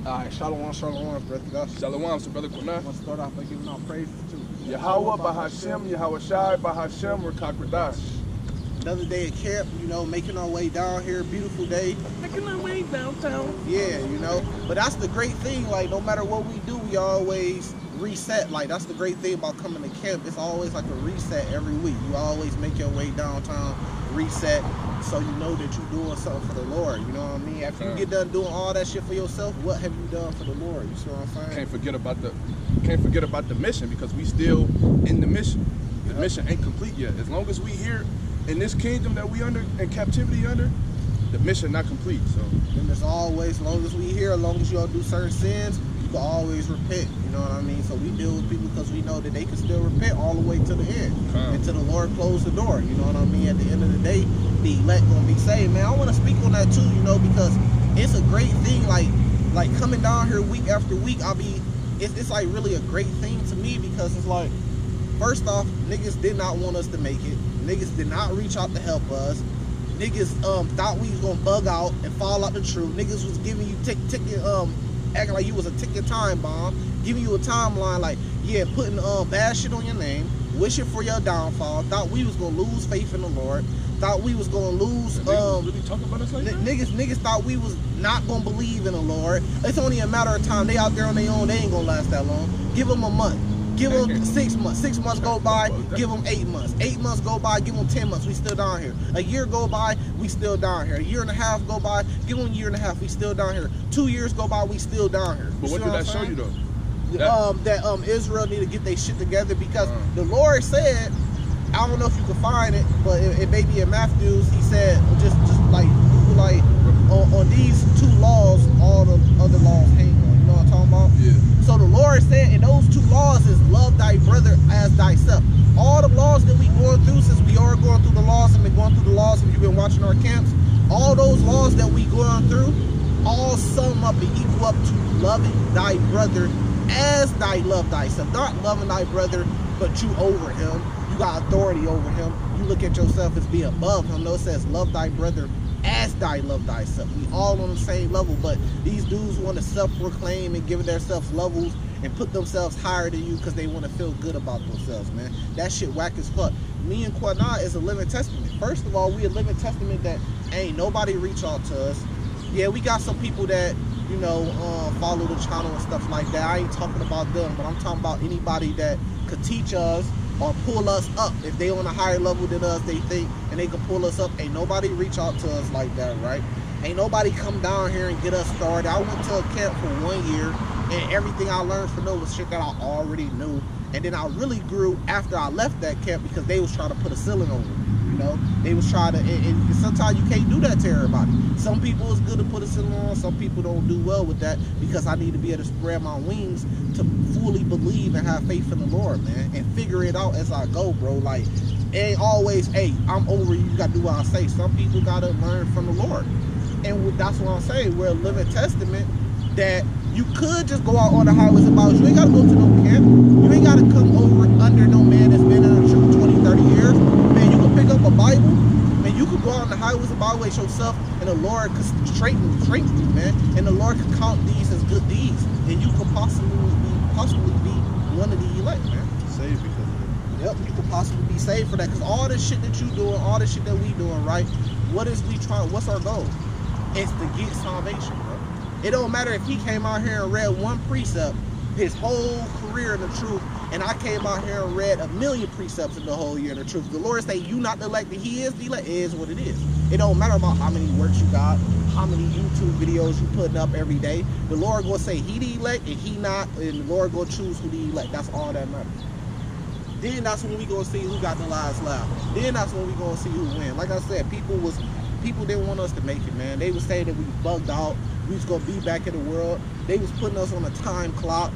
All right, shalom, shalom, brother Gus. Shalom, so brother Quinai. I'm going to start off by giving our praises to Yahweh, Bahashem, Yahweh Shai, Bahashem, Rakakwadash. Another day at camp, you know, making our way down here. Beautiful day. Making our way downtown. Yeah, you know. But that's the great thing. Like, no matter what we do, we always reset. Like, that's the great thing about coming to camp. It's always like a reset every week. You always make your way downtown, reset, so you know that you're doing something for the Lord. You know what I mean? After you get done doing all that shit for yourself, what have you done for the Lord? You see what I'm saying? Can't forget about the mission, because we still in the mission. The mission ain't complete yet. As long as we here in this kingdom that we under, in captivity under, the mission not complete. So, and as always, as long as we here, as long as you don't do certain sins, you can always repent. You know what I mean? So we deal with people because we know that they can still repent all the way to the end, until the Lord close the door. You know what I mean? At the end of the day, the elect gonna be saved. Man, I want to speak on that too. You know, because it's a great thing. Like coming down here week after week, it's like really a great thing to me, because it's like, first off, niggas did not want us to make it. Niggas did not reach out to help us. Niggas thought we was gonna bug out and fall out the truth. Niggas was giving you acting like you was a ticking time bomb, giving you a timeline like, yeah, putting bad shit on your name, wishing for your downfall. Thought we was gonna lose faith in the Lord. Thought we was gonna lose. Really talking about us like that? Niggas thought we was not gonna believe in the Lord. It's only a matter of time. They out there on their own. They ain't gonna last that long. Give them a month. Give them 6 months. 6 months go by, give them 8 months. 8 months go by, give them 10 months. We still down here. A year go by, we still down here. A year and a half go by, give them a year and a half. We still down here. 2 years go by, we still down here. But what did that show you though? That Israel need to get their shit together, because the Lord said, I don't know if you can find it, but it may be in Matthews. He said just like on these 2 laws, all the other laws hang on. You know what I'm talking about? Yeah. So the Lord said, and those 2 laws is love thy brother as thyself. All the laws that we going through, since we are going through the laws and been going through the laws, if you've been watching our camps, all those laws that we going through, all sum up and equal up to loving thy brother as thy love thyself. Not loving thy brother, but you over him. You got authority over him. You look at yourself as being above him. No, it says love thy brother as thy love thyself. We all on the same level, but these dudes want to self-proclaim and give themselves levels and put themselves higher than you because they want to feel good about themselves, man. That shit whack as fuck. Me and Quinai is a living testament. First of all, we a living testament that ain't nobody reach out to us. Yeah, we got some people that, you know, follow the channel and stuff like that. I ain't talking about them, but I'm talking about anybody that could teach us or pull us up. If they on a higher level than us, they think, and they can pull us up. Ain't nobody reach out to us like that, right? Ain't nobody come down here and get us started. I went to a camp for 1 year, and everything I learned from them was shit that I already knew. And then I really grew after I left that camp, because they was trying to put a ceiling over me. You know, they was trying to, and sometimes you can't do that to everybody. Some people is good to put a ceiling on, some people don't do well with that, because I need to be able to spread my wings to fully believe and have faith in the Lord, man, and figure it out as I go, bro. Like, it ain't always, hey, I'm over you, you gotta do what I say. Some people gotta learn from the Lord, and that's what I'm saying. We're a living testament that you could just go out on the highways and byways. You ain't gotta go to no camp. You ain't gotta come over under no man that's been in the church 20, 30 years. Man, you can pick up a Bible, and you could go out on the highways and byways yourself, and the Lord could straighten you, man. And the Lord could count these as good deeds, and you could possibly be one of the elect, man. Saved because of it. Yep, you could possibly be saved for that, because all this shit that you doing, all this shit that we doing, right? What's our goal? It's to get salvation, bro. It don't matter if he came out here and read 1 precept his whole career in the truth, and I came out here and read 1,000,000 precepts in the whole year in the truth. The Lord say you not the elect, and he is the elect. It is what it is. It don't matter about how many works you got, how many YouTube videos you putting up every day. The Lord gonna say he the elect and he not, and the Lord gonna choose who the elect. That's all that matters. Then that's when we gonna see who got the last laugh. Then that's when we gonna see who win. Like I said, people didn't want us to make it, man. They was saying that we bugged out, we was gonna be back in the world. They was putting us on a time clock.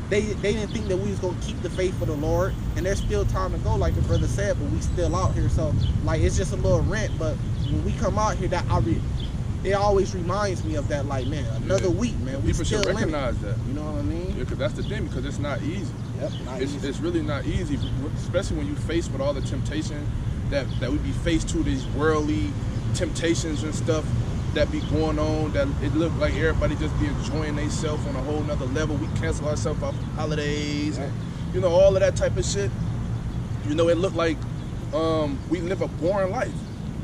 They didn't think that we was gonna keep the faith of the Lord, and there's still time to go, like the brother said, but we still out here. So like, it's just a little rent, but when we come out here, it always reminds me of that, like, man, another week, man. We people still should recognize that. You know what I mean? Yeah, because that's the thing, because it's not easy. Yep, It's really not easy, especially when you face with all the temptation that we be faced to, these worldly temptations and stuff. that be going on, that it look like everybody just be enjoying themselves on a whole nother level. We cancel ourselves off holidays, and, you know, all of that type of shit. You know, it look like we live a boring life.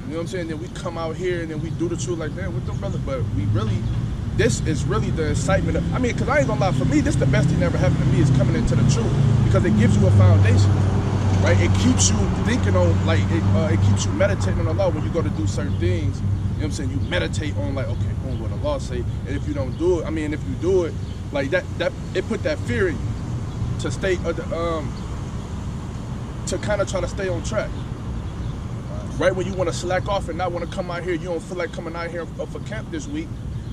You know what I'm saying? Then we come out here and then we do the truth like, damn, what the brother? But we really, this is really the excitement of, I mean, because I ain't gonna lie, for me, this the best thing that ever happened to me is coming into the truth, because it gives you a foundation, right? It keeps you thinking on, like, it keeps you meditating on the law when you go to do certain things. You know what I'm saying? You meditate on, like, okay, on what the law say, and if you don't do it, I mean, if you do it, like that it put that fear in you to stay, to kind of try to stay on track. Right when you want to slack off and not want to come out here, you don't feel like coming out here for camp this week,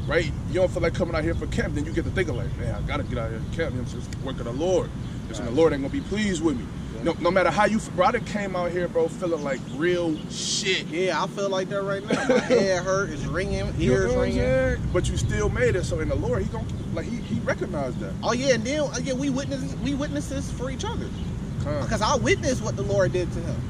right? You don't feel like coming out here for camp, then you get to thinking like, man, I gotta get out here to camp. You know, just work of the Lord. Listen, the Lord ain't gonna be pleased with me. Yeah. No matter how you, bro, I done came out here, bro, feeling like real shit. Yeah, I feel like that right now. My head hurt, it's ringing, ears ringing. But you still made it. So in the Lord, he gonna like he recognized that. Oh yeah, and then we witness this for each other. Because I witnessed what the Lord did to him.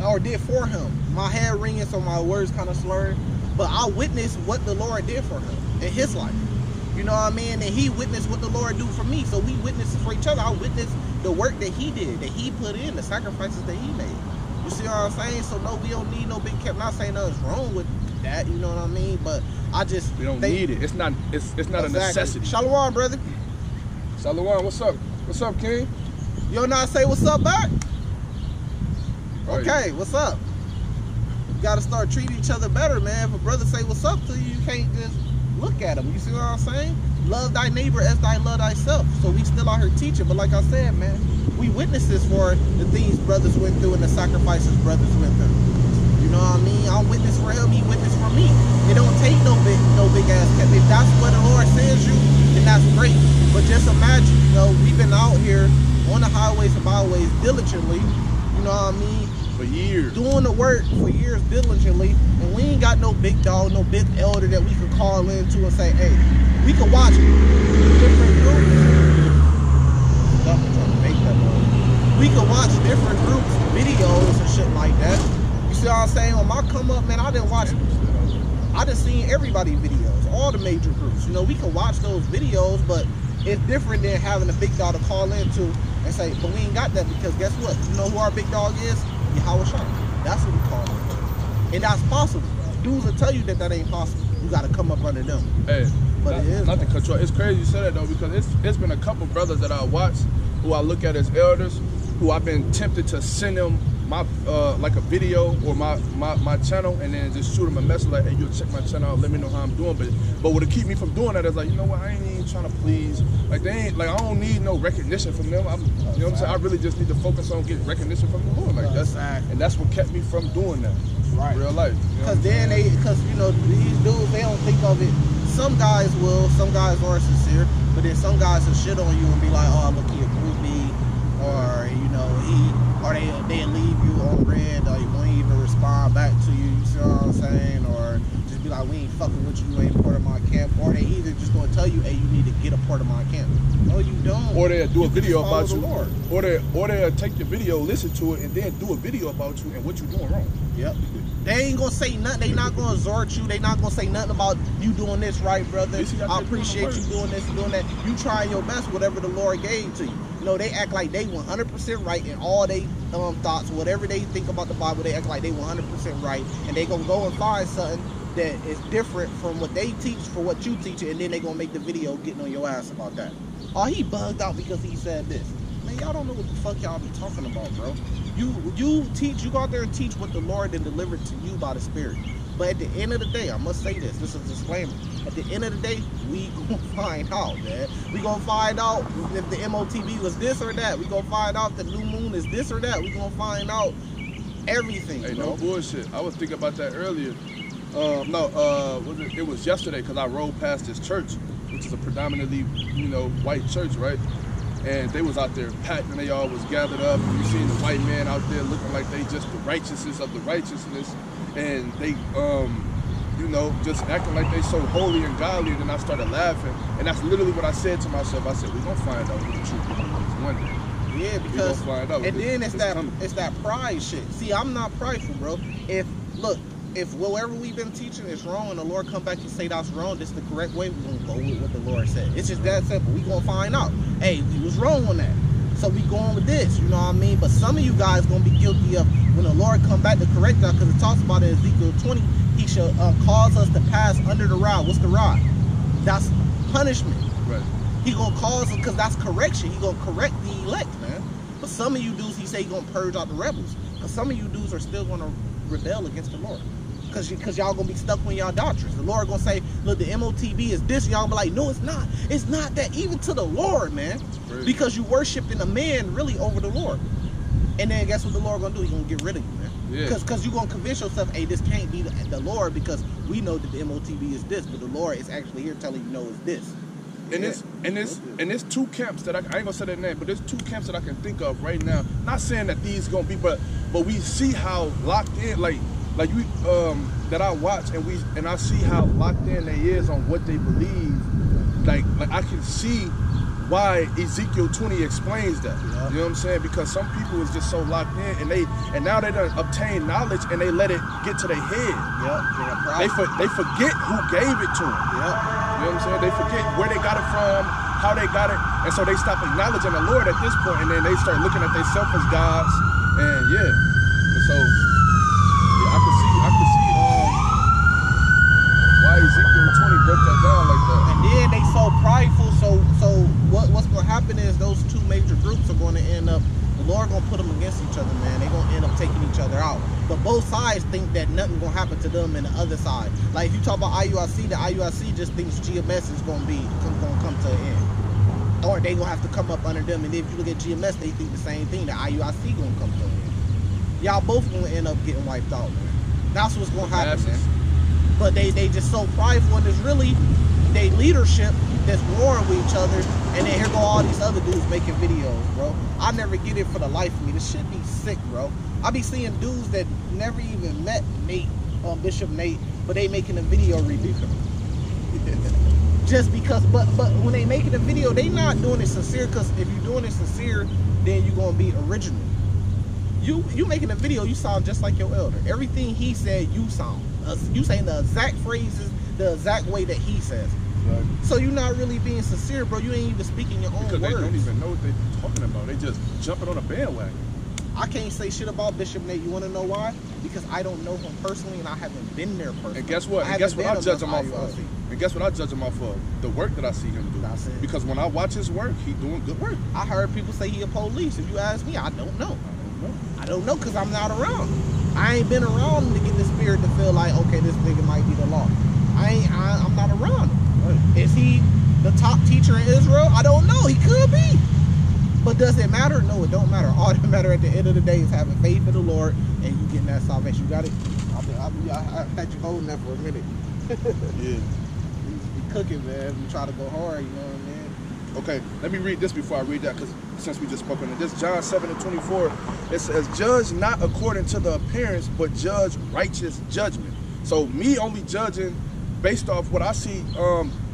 Or did for him. My head ringing, so my words kind of slurred. But I witnessed what the Lord did for him in his life. You know what I mean? And he witnessed what the Lord do for me. So we witnessed for each other. I witnessed the work that he did, that he put in, the sacrifices that he made. You see what I'm saying? So no, we don't need no big camp. Not saying nothing's wrong with that, you know what I mean? But I just we don't need it. It's not exactly. A necessity. Shalom, brother. Shalom, what's up? What's up, King? You don't not say what's up back? Okay, what's up? You gotta start treating each other better, man. If a brother say what's up to you, you can't just look at him. You see what I'm saying? Love thy neighbor as thy love thyself. So we still out here teaching, but like I said, man, we witnesses for the things brothers went through and the sacrifices brothers went through. You know what I mean? I'm witness for him, he witness for me. It don't take no big ass cap. If that's what the Lord sends you, then that's great. But just imagine, you know, we've been out here on the highways and byways diligently, you know what I mean? For years. Doing the work for years diligently, and we ain't got no big dog, no big elder that we could call into and say, hey, we can watch different groups. Stop trying to make that noise. We can watch different groups, videos and shit like that. You see what I'm saying? On my come up, man, I done seen everybody's videos, all the major groups. You know, we can watch those videos, but it's different than having a big dog to call into and say, but we ain't got that, because guess what? You know who our big dog is? Yahweh Shai. That's what we call it. And that's possible. Dudes will tell you that that ain't possible. You got to come up under them. Hey, but it is. Not to cut you off. It's crazy you said that, though, because it's been a couple brothers that I watch who I look at as elders, who I've been tempted to send them my like a video or my channel, and then just shoot them a message like, hey, you check my channel out, let me know how I'm doing. But what to keep me from doing that is like, you know what, I ain't even trying to please. Like they ain't like, I don't need no recognition from them. You know what I'm saying? I really just need to focus on getting recognition from the Lord. Like that's what kept me from doing that. Right. Real life. Because then because you know, these dudes, they don't think of it. Some guys will, some guys are sincere, but then some guys will shit on you and be like, oh, look, he a groupie, or you know, or they leave you on red, or they won't even respond back to you. You see what I'm saying? Or just be like, we ain't fucking with you, you ain't part of my camp. Or they either just gonna tell you, hey, you need to get a part of my camp. No, you don't. Or they'll do a video about you. Or they'll take your video, listen to it, and then do a video about you and what you're doing wrong. Yep. They ain't gonna say nothing. They not gonna exhort you. They not gonna say nothing about you doing this right, brother. I appreciate you doing this and doing that. You trying your best, whatever the Lord gave to you. You know, they act like they 100% right in all they thoughts, whatever they think about the Bible. They act like they 100% right, and they gonna go and find something that is different from what they teach for what you teach, and then they gonna make the video getting on your ass about that. Oh, he bugged out because he said this. Man, y'all don't know what the fuck y'all be talking about, bro. You teach, you go out there and teach what the Lord then delivered to you by the Spirit. But at the end of the day, I must say this is a disclaimer. At the end of the day, we gonna find out, man. We gonna find out if the MOTB was this or that. We gonna find out if the new moon is this or that. We gonna find out everything, hey, bro. No bullshit. I was thinking about that earlier. It was yesterday because I rode past this church, which is a predominantly, you know, white church, right? And they was out there packed, and they all was gathered up. And you seen the white man out there looking like they just the righteousness of the righteousness, and they, you know, just acting like they so holy and godly. And then I started laughing, and that's literally what I said to myself. I said, we're gonna find out what the truth is one day. Yeah, because, and then it's that pride shit. See, I'm not prideful, bro. Look, if whatever we've been teaching is wrong and the Lord come back and say that's wrong, this is the correct way, we're going to go with what the Lord said. It's just that simple. We're going to find out. Hey, we was wrong on that. So we going with this, you know what I mean? But some of you guys going to be guilty of, when the Lord come back to correct us, because it talks about in Ezekiel 20, he shall cause us to pass under the rod. What's the rod? That's punishment. Right. He going to cause us, because that's correction. He going to correct the elect, man. But some of you dudes, he say he going to purge out the rebels. Because some of you dudes are still going to rebel against the Lord. Because y'all going to be stuck on y'all doctrines. The Lord going to say, look, the MOTB is this. Y'all be like, no, it's not. It's not that, even to the Lord, man. Because you worshiping a man really over the Lord. And then guess what the Lord going to do? He's going to get rid of you, man. Because you're going to convince yourself, hey, this can't be the Lord, because we know that the MOTB is this, but the Lord is actually here telling you, no, it's this. And there's two camps that I ain't gonna say their name, but there's two camps that I can think of right now. Not saying that these gonna be, but we see how locked in, like we that I watch, and I see how locked in they is on what they believe. Like I can see why Ezekiel 20 explains that. You know what I'm saying? Because some people is just so locked in, and now they done obtain knowledge and they let it get to their head. They forget who gave it to them. You know what I'm saying? They forget where they got it from, how they got it, and so they stop acknowledging the Lord at this point, and then they start looking at themselves as gods, and and so I can see why Ezekiel 20 broke that down like that. And then they so prideful, so what's going to happen is those two major groups are going to end up, the Lord going to put them against each other, man. They're going to end up taking each other out. But both sides think that nothing's going to happen to them and the other side. Like if you talk about IUIC, the IUIC just thinks GMS is going to come to an end. Or they going to have to come up under them. And if you look at GMS, they think the same thing, the IUIC going to come to an end. Y'all both going to end up getting wiped out, man. That's what's going to happen, man. But they just so prideful, and it's really they leadership that's warring with each other, and then here go all these other dudes making videos, bro. I never get it for the life of me. This shit be sick, bro. I be seeing dudes that never even met Nate, Bishop Nate, but they making a video rebuking him. Just because, but when they making a video, they not doing it sincere, because if you're doing it sincere, then you're gonna be original. You making a video, you sound just like your elder. Everything he said, you sound. You saying the exact phrases, the exact way that he says. Right. So you're not really being sincere, bro. You ain't even speaking your own words. Because they don't even know what they're talking about. They just jumping on a bandwagon. I can't say shit about Bishop Nate. You want to know why? Because I don't know him personally, and I haven't been there personally. And guess what? I judge him off of? And guess what I judge him off of? The work that I see him do. That's it. Because when I watch his work, he doing good work. I heard people say he a police. If you ask me, I don't know. I don't know because I'm not around. I ain't been around to get the spirit to feel like, okay, this nigga might be the law. I'm not around him. Right. Is he the top teacher in Israel? I don't know. He could be. But does it matter? No, it don't matter. All that matter at the end of the day is having faith in the Lord and you getting that salvation. You got it? I had you holding that for a minute. Yeah. You be cooking, man. You try to go hard, you know what I mean? Okay, let me read this before I read that, because since we just spoke on it. This John 7:24, it says, judge not according to the appearance, but judge righteous judgment. So me only judging based off what I see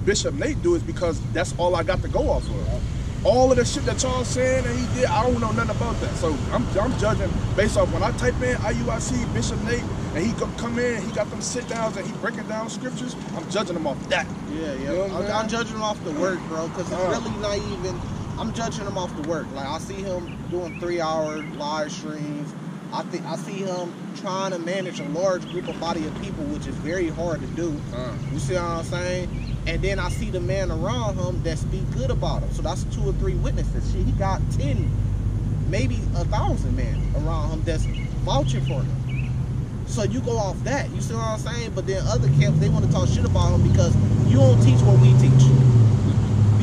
Bishop Nate do is because that's all I got to go off of. All of the shit that y'all saying that he did, I don't know nothing about that. So I'm judging based off when I type in IUIC Bishop Nate and he come in, he got them sit downs and he breaking down scriptures. I'm judging him off that. Yeah. You know I'm judging him off the work, bro, because it's really not even. I'm judging him off the work. Like I see him doing 3-hour live streams. I see him trying to manage a large group of body of people, which is very hard to do. You see what I'm saying? And then I see the man around him that speak good about him. So that's 2 or 3 witnesses. Shit, he got 10, maybe 1,000 men around him that's vouching for him. So you go off that. You see what I'm saying? But then other camps, they want to talk shit about him because you don't teach what we teach.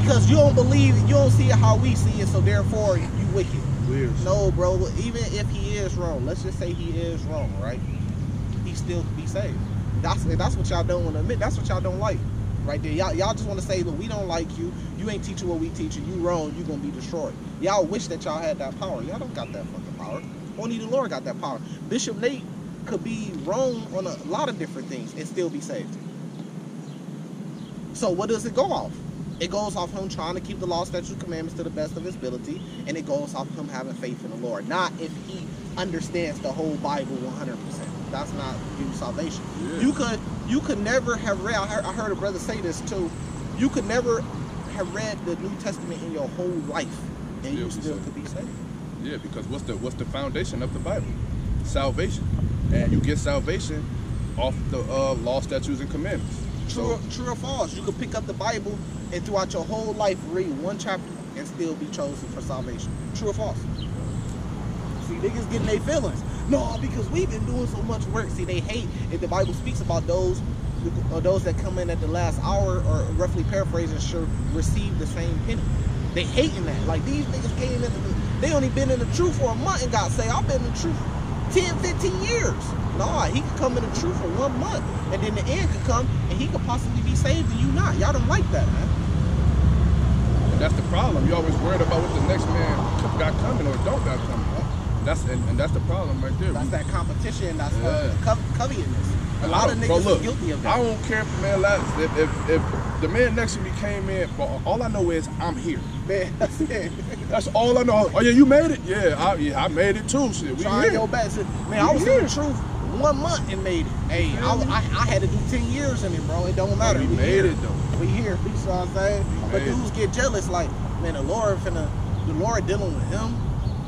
Because you don't believe it, you don't see it how we see it, so therefore you wicked. Weird. No, bro. Even if he is wrong, let's just say he is wrong, right? He still could be saved. That's what y'all don't want to admit. That's what y'all don't like. Right there, y'all just want to say, look, we don't like you. You ain't teaching what we teaching. You wrong. You gonna be destroyed. Y'all wish that y'all had that power. Y'all don't got that fucking power. Only the Lord got that power. Bishop Nate could be wrong on a lot of different things and still be saved. So what does it go off? It goes off him trying to keep the law, statutes, commandments to the best of his ability, and it goes off him having faith in the Lord. Not if he understands the whole Bible 100%. that's not give you salvation. Yeah. You could never have read. I heard a brother say this too. You could never have read the New Testament in your whole life, and you still could be saved. Yeah, because what's the foundation of the Bible? Salvation, and you get salvation off the law, statutes, and commandments. True or false? You could pick up the Bible and throughout your whole life read one chapter and still be chosen for salvation. True or false? See, niggas getting their feelings. No, because we've been doing so much work. See, they hate if the Bible speaks about those that come in at the last hour, or roughly paraphrasing, should receive the same penny. They hating that. Like, these niggas came in, they only been in the truth for a month and got saved. I've been in the truth 10, 15 years. Nah, he could come in the truth for 1 month, and then the end could come, and he could possibly be saved, and you not. Y'all don't like that, man. And that's the problem. You always worried about what the next man got coming or don't got coming. That's the problem right there. That's that competition. That's covetousness. A lot of niggas are guilty of that. I don't care if if the man next to me came in, but all I know is I'm here. Man, that's it. That's all I know. Oh yeah, you made it. Yeah, I made it too. Shit, we trying your best. Man, I was in the truth 1 month and made it. Hey, I had to do 10 years in it, bro. It don't matter. We made it though. We here. You know what I'm saying? But dudes get jealous. Like, man, the Lord dealing with him.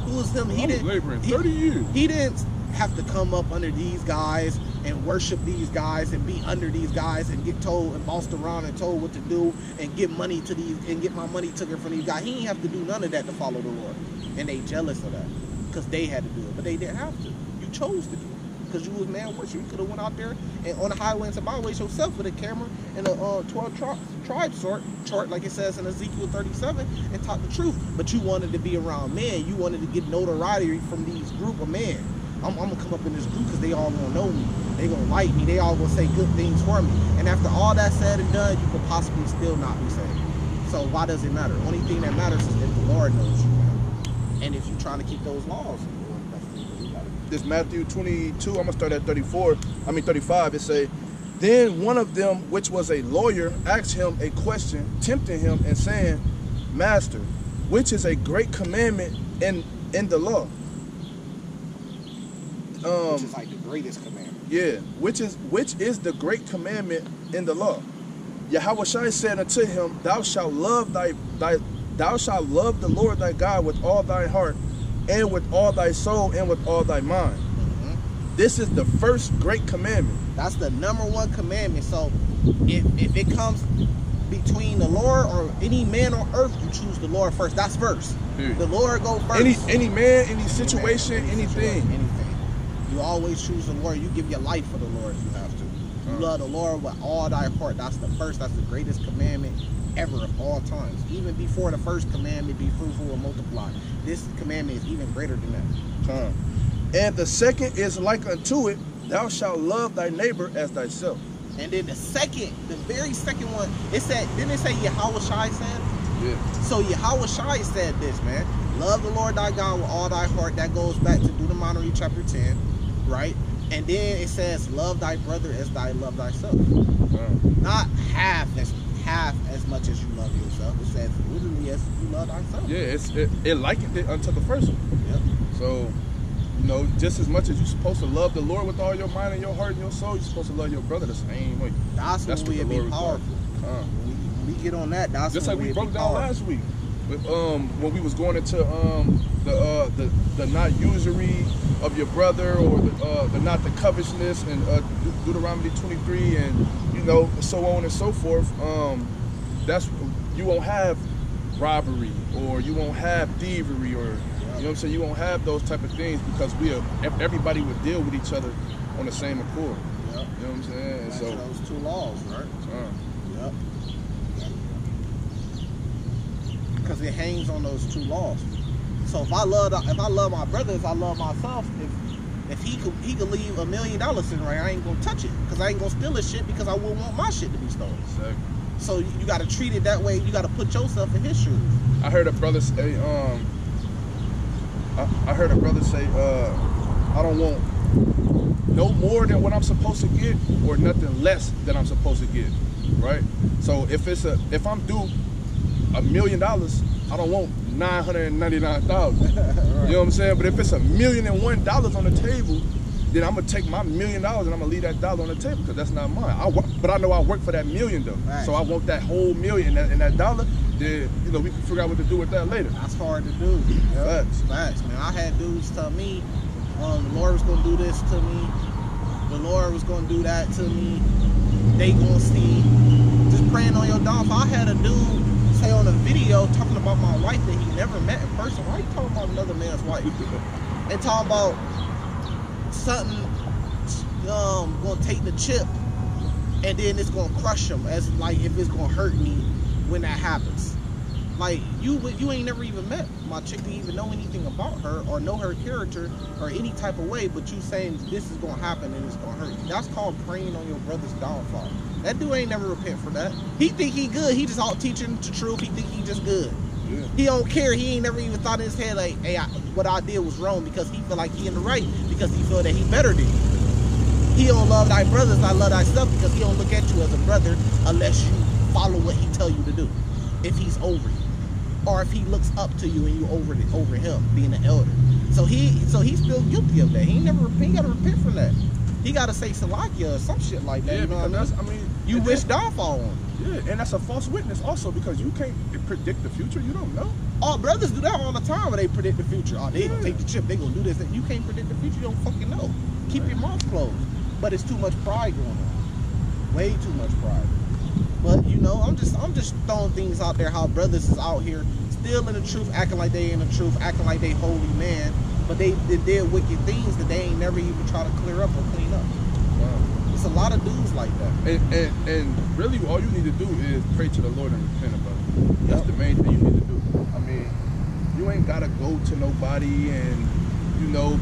Who is him? He didn't laboring 30 years. He didn't have to come up under these guys and worship these guys and be under these guys and get told and bossed around and told what to do and give money to these and get my money taken from these guys. He didn't have to do none of that to follow the Lord. And they jealous of that because they had to do it, but they didn't have to. You chose to do it because you was man worship. You could have went out there and on the highways and byways yourself with a camera and a 12 tribe chart, like it says in Ezekiel 37, and taught the truth. But you wanted to be around men. You wanted to get notoriety from these group of men. I'm gonna come up in this group because they all gonna know me. They gonna like me. They all gonna say good things for me. And after all that said and done, you could possibly still not be saved. So why does it matter? Only thing that matters is if the Lord knows you, and if you're trying to keep those laws. This Matthew 22, I'm gonna start at 35. It say, then one of them, which was a lawyer, asked him a question, tempting him and saying, Master, which is a great commandment in the law? Which is like the greatest commandment. Yeah, which is the great commandment in the law? Yahushua said unto him, Thou shalt love the Lord thy God with all thy heart, and with all thy soul, and with all thy mind. This is the first great commandment. That's the #1 commandment. So if it comes between the Lord or any man on earth, you choose the Lord first. That's first. Dude. The Lord go first. Any man, any situation, anything. You always choose the Lord. You give your life for the Lord if you have to. You love the Lord with all thy heart. That's the first. That's the greatest commandment ever of all times. Even before the first commandment, be fruitful and multiply. This commandment is even greater than that. And the second is like unto it, thou shalt love thy neighbor as thyself. And then the very second one, it said, didn't it say Yahushua said? Yeah. So Yahushua said this, man. Love the Lord thy God with all thy heart. That goes back to Deuteronomy chapter 10, right? And then it says, love thy brother as thy love thyself. Not half as much as you love yourself. It says literally as you love thyself. Yeah, it likened it unto the first one. Yep. So, you know, just as much as you're supposed to love the Lord with all your mind and your heart and your soul, you're supposed to love your brother the same way. That's when we'll be powerful. When we get on that, that's just when like we broke down powerful. last week. With, when we was going into the not usury of your brother, or the not the covetousness, and Deuteronomy 23, and you know, so on and so forth. That's, you won't have robbery, or you won't have thievery, or you know what I'm saying, you won't have those type of things, because everybody would deal with each other on the same accord. Yep. You know what I'm saying? And so those 2 laws, right? Yep. Because it hangs on those 2 laws. So if I love my brothers, I love myself. If he could leave $1 million sitting right, I ain't gonna touch it, because I ain't gonna steal his shit, because I wouldn't want my shit to be stolen. Exactly. So you got to treat it that way. You got to put yourself in his shoes. I heard a brother say, I don't want no more than what I'm supposed to get, or nothing less than I'm supposed to get, right? So if I'm due $1 million, I don't want $999,000. Right. You know what I'm saying? But if it's $1,001 on the table, then I'm gonna take my $1 million and I'm gonna leave that dollar on the table because that's not mine. But I know I work for that $1 million though. Right. So I want that whole $1 million and that dollar. Then we can figure out what to do with that later. That's hard to do. Yep. Facts, man. I had dudes tell me, the Lord was gonna do this to me. The Lord was gonna do that to me. They gonna see. Just praying on your downfall. I had a dude say on a video talking about my wife that he never met in person. Why are you talking about another man's wife? And talking about something gonna take the chip and then it's gonna crush him, as like if it's gonna hurt me when that happens. Like you ain't never even met my chick, didn't even know anything about her or know her character or any type of way, but you saying this is gonna happen and it's gonna hurt you. That's called praying on your brother's downfall. That dude ain't never repent for that. He think he good. He just out teaching the truth. He think he just good. Yeah. He don't care. He ain't never even thought in his head like, hey, what I did was wrong, because he feel like he in the right, because he feel that he better than you. He don't love thy brothers, I love thyself, because he don't look at you as a brother unless you follow what he tell you to do. If he's over you, or if he looks up to you and you over him being an elder. So he's still guilty of that. He gotta repent from that. He gotta say Salakia or some shit like that. Yeah, you know because what I mean? You wish downfall on him. Yeah, and that's a false witness also, because you can't predict the future. You don't know. All brothers do that all the time when they predict the future. Oh, they gonna take the chip. They gonna do this. You can't predict the future. You don't fucking know. Keep your mouth closed. But it's too much pride going on. Way too much pride. But you know, I'm just throwing things out there. How brothers is out here still in the truth, acting like they in the truth, acting like they holy man, but they did wicked things that they ain't never even try to clear up or clean up. Wow. It's a lot of dudes like that. And really, all you need to do is pray to the Lord and repent about it. That's the main thing you need to do. I mean, you ain't gotta go to nobody and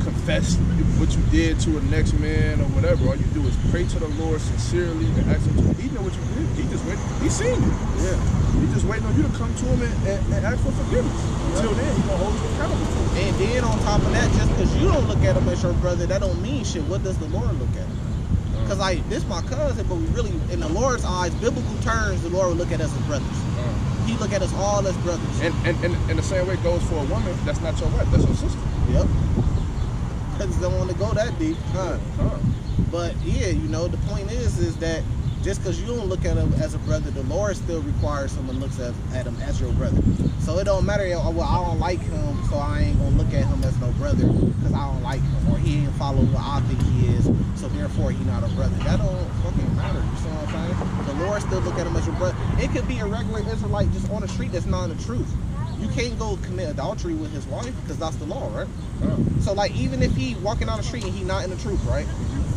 confess what you did to a next man or whatever. All you do is pray to the Lord sincerely and ask him to. He know what you did. He just waiting. He's seen it. Yeah. He's just waiting on you to come to him and ask for forgiveness. Until then, he's gonna hold you accountable. And then on top of that, just because you don't look at him as your brother, that don't mean shit. What does the Lord look at him? Because like this my cousin, but we really, in the Lord's eyes, biblical terms, the Lord will look at us as brothers. He look at us all as brothers. And the same way it goes for a woman. That's not your wife. That's your sister. Yep. Because don't want to go that deep. But yeah, the point is that just because you don't look at him as a brother, the Lord still requires someone looks at him as your brother. So it don't matter, well, I don't like him, so I ain't going to look at him as no brother because I don't like him, or he ain't follow what I think he is, so therefore he not a brother. That don't fucking matter, you see what I'm saying? The Lord still look at him as your brother. It could be a regular Israelite just on the street that's not in the truth. You can't go commit adultery with his wife because that's the law, right? So like even if he walking down the street and he not in the truth, right?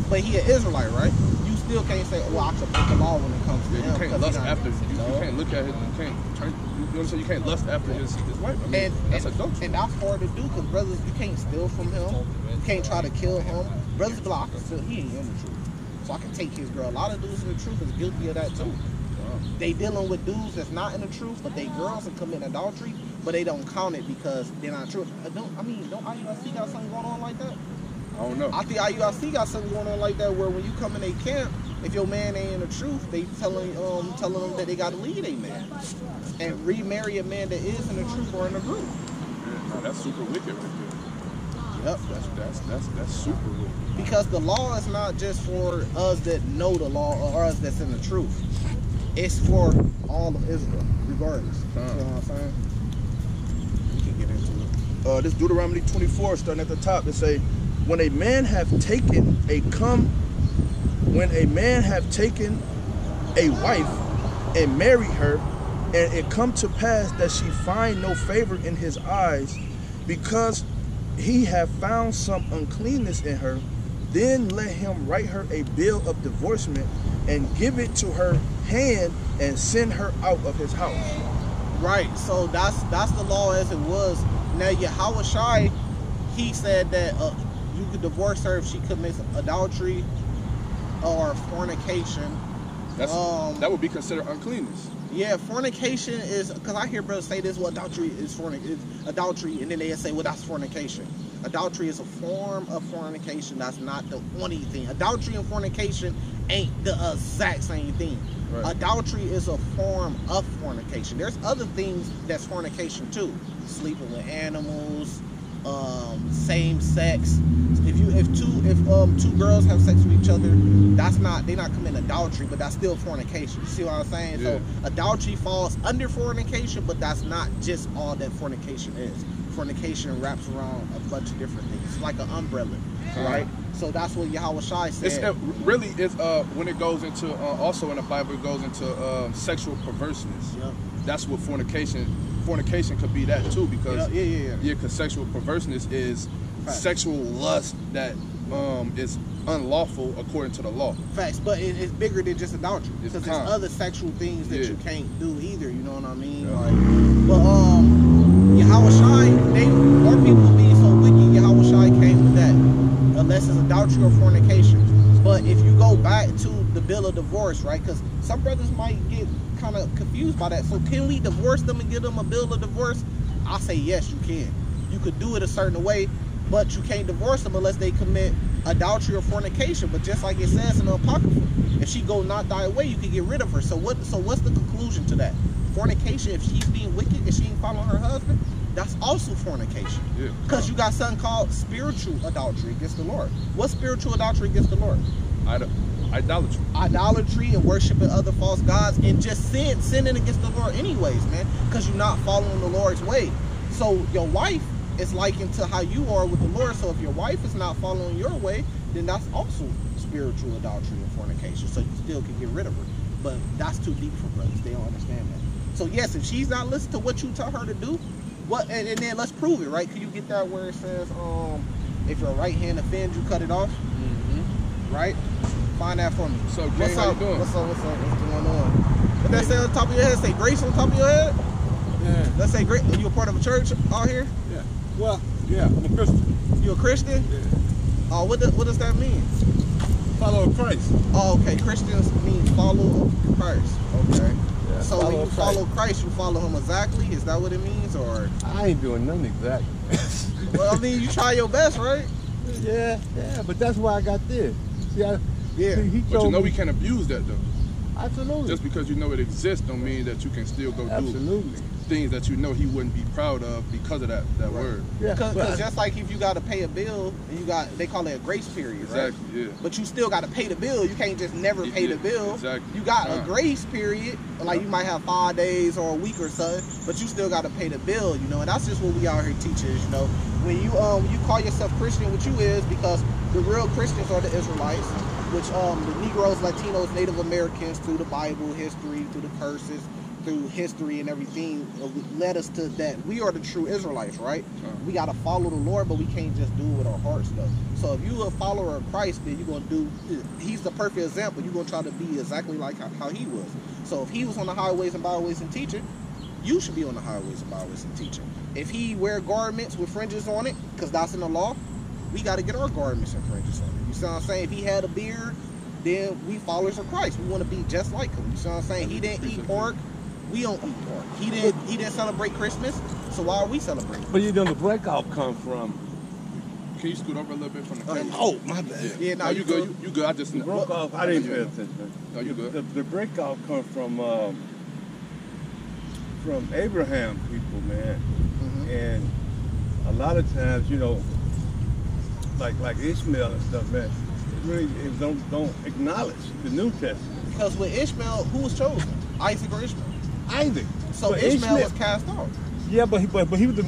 But he an Israelite, right? You still can't say, well, I should break the law when it comes to him. You can't lust after. You can't look at him. You can't turn. You know what I'm saying? You can't lust after his wife. I mean, that's adultery. And that's hard to do because brothers, you can't steal from him. You can't try to kill him. Brothers be like, I can steal. He ain't in the truth, so I can take his girl. A lot of dudes in the truth is guilty of that too. They dealing with dudes that's not in the truth, but they girls and commit adultery, but they don't count it because they're not true. Don't IUIC got something going on like that? I don't know. I think IUIC got something going on like that where when you come in a camp, if your man ain't in the truth, they telling them that they got to leave a man and remarry a man that is in the truth or in the group. Yeah, no, that's super wicked right there. Yep. That's super wicked. Because the law is not just for us that know the law or us that's in the truth. It's for all of Israel, regardless. You know what I'm saying? We can get into it. This Deuteronomy 24, starting at the top, it say, when a man have taken a wife and married her, and it come to pass that she find no favor in his eyes, because he have found some uncleanness in her, then let him write her a bill of divorcement and give it to her hand and send her out of his house. Right, so that's the law as it was. Now Yahweh Shai, he said that you could divorce her if she commits adultery or fornication. That would be considered uncleanness. Yeah, fornication is, because I hear brothers say this, well, adultery is adultery, and then they say, well, that's fornication. Adultery is a form of fornication. That's not the only thing. Adultery and fornication ain't the exact same thing. Right. Adultery is a form of fornication. There's other things that's fornication too. Sleeping with animals, same sex. If two girls have sex with each other, they're not committing adultery, but that's still fornication. You see what I'm saying? Yeah. So adultery falls under fornication, but that's not just all that fornication is. Fornication wraps around a bunch of different things. It's like an umbrella, right? So that's what Yahweh Shai said. It's when it goes into also in the Bible, it goes into sexual perverseness. Yep. That's what fornication could be that too, because because sexual perverseness is sexual lust that is unlawful according to the law. Facts, but it's bigger than just adultery, because there's other sexual things that you can't do either. You know what I mean? Yeah. Like, but Yahweh Shai, more people being so wicked, Yahweh Shai came with that, unless it's adultery or fornication. But if you go back to the bill of divorce, right? Because some brothers might get kind of confused by that. So can we divorce them and give them a bill of divorce? I say yes, you can. You could do it a certain way, but you can't divorce them unless they commit adultery or fornication. But just like it says in the Apocrypha, if she go not thy way, you can get rid of her. So what's the conclusion to that? Fornication, if she's being wicked and she ain't following her husband, that's also fornication. Because you got something called spiritual adultery against the Lord. What's spiritual adultery against the Lord? Idolatry. Idolatry and worshiping other false gods, and just sinning against the Lord anyways, man, because you're not following the Lord's way. So your wife is likened to how you are with the Lord. So if your wife is not following your way, then that's also spiritual adultery and fornication. So you still can get rid of her. But that's too deep for brothers. They don't understand that. So yes, if she's not listening to what you tell her to do, and then let's prove it, right? Can you get that where it says, if your right hand offends you, cut it off? Right? Find that for me. So, King, what's how up? you doing? What's up? What's going on? What that say on top of your head? Say grace on top of your head? Yeah. Let's say grace. Are you a part of a church out here? Yeah. Well, yeah, I'm a Christian. You a Christian? Yeah. Oh, what does that mean? Follow Christ. Oh, okay. Christians mean follow Christ. Okay. Yeah, So when you follow Christ, you follow him exactly? Is that what it means, or? I ain't doing nothing exactly. Well, I mean, you try your best, right? Yeah, but that's why I got this. See, he But you know me, we can't abuse that though. Absolutely. Just because you know it exists don't mean that you can still go do things that you know he wouldn't be proud of because of that word. Yeah. Because just like if you got to pay a bill, and they call it a grace period, right? Exactly, yeah. But you still got to pay the bill. You can't just never pay the bill. Exactly. You got a grace period, like you might have 5 days or a week or something, but you still got to pay the bill, you know. And that's just what we out here teachers, you know. When you call yourself Christian, what you is, because the real Christians are the Israelites, which the Negroes, Latinos, Native Americans, through the Bible, history, through the curses, through history and everything, led us to that. We are the true Israelites, right? We got to follow the Lord, but we can't just do it with our hearts, though. So if you a follower of Christ, then you're going to do, he's the perfect example. You're going to try to be exactly like how he was. So if he was on the highways and byways and teaching, you should be on the highways and byways and teaching. If he wear garments with fringes on it, because that's in the law, we got to get our garments and fringes on it. You see what I'm saying? If he had a beard, then we followers of Christ. We want to be just like him. You see what I'm saying? He didn't eat pork. We don't eat pork. He didn't celebrate Christmas. So why are we celebrating? But you know the breakout come from. Can you scoot over a little bit from the camera? Oh, my bad. Yeah, no, you good. You good. I just broke off. I didn't pay attention. No, you good. The breakout come from Abraham people, man. And a lot of times, you know, like Ishmael and stuff, man, it don't acknowledge the New Testament. Because with Ishmael, who was chosen? Isaac or Ishmael? Isaac. So Ishmael was cast off. Yeah, but he was the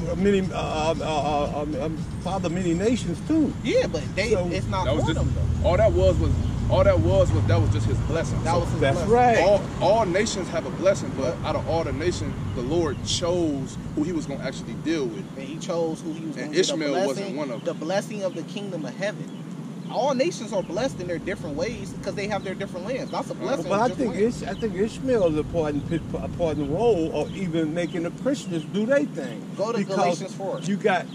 father of many nations too. Yeah, but it's not for them though. All that was just his blessing. That's blessing. Right. All nations have a blessing, but out of all the nations, the Lord chose who he was going to actually deal with. And he chose who he was going to give. And Ishmael wasn't one of them. The blessing of the kingdom of heaven. All nations are blessed in their different ways because they have their different lands. That's a blessing. But I think Ishmael is a important role of even making the Christians do their thing. Go to Galatians 4. You got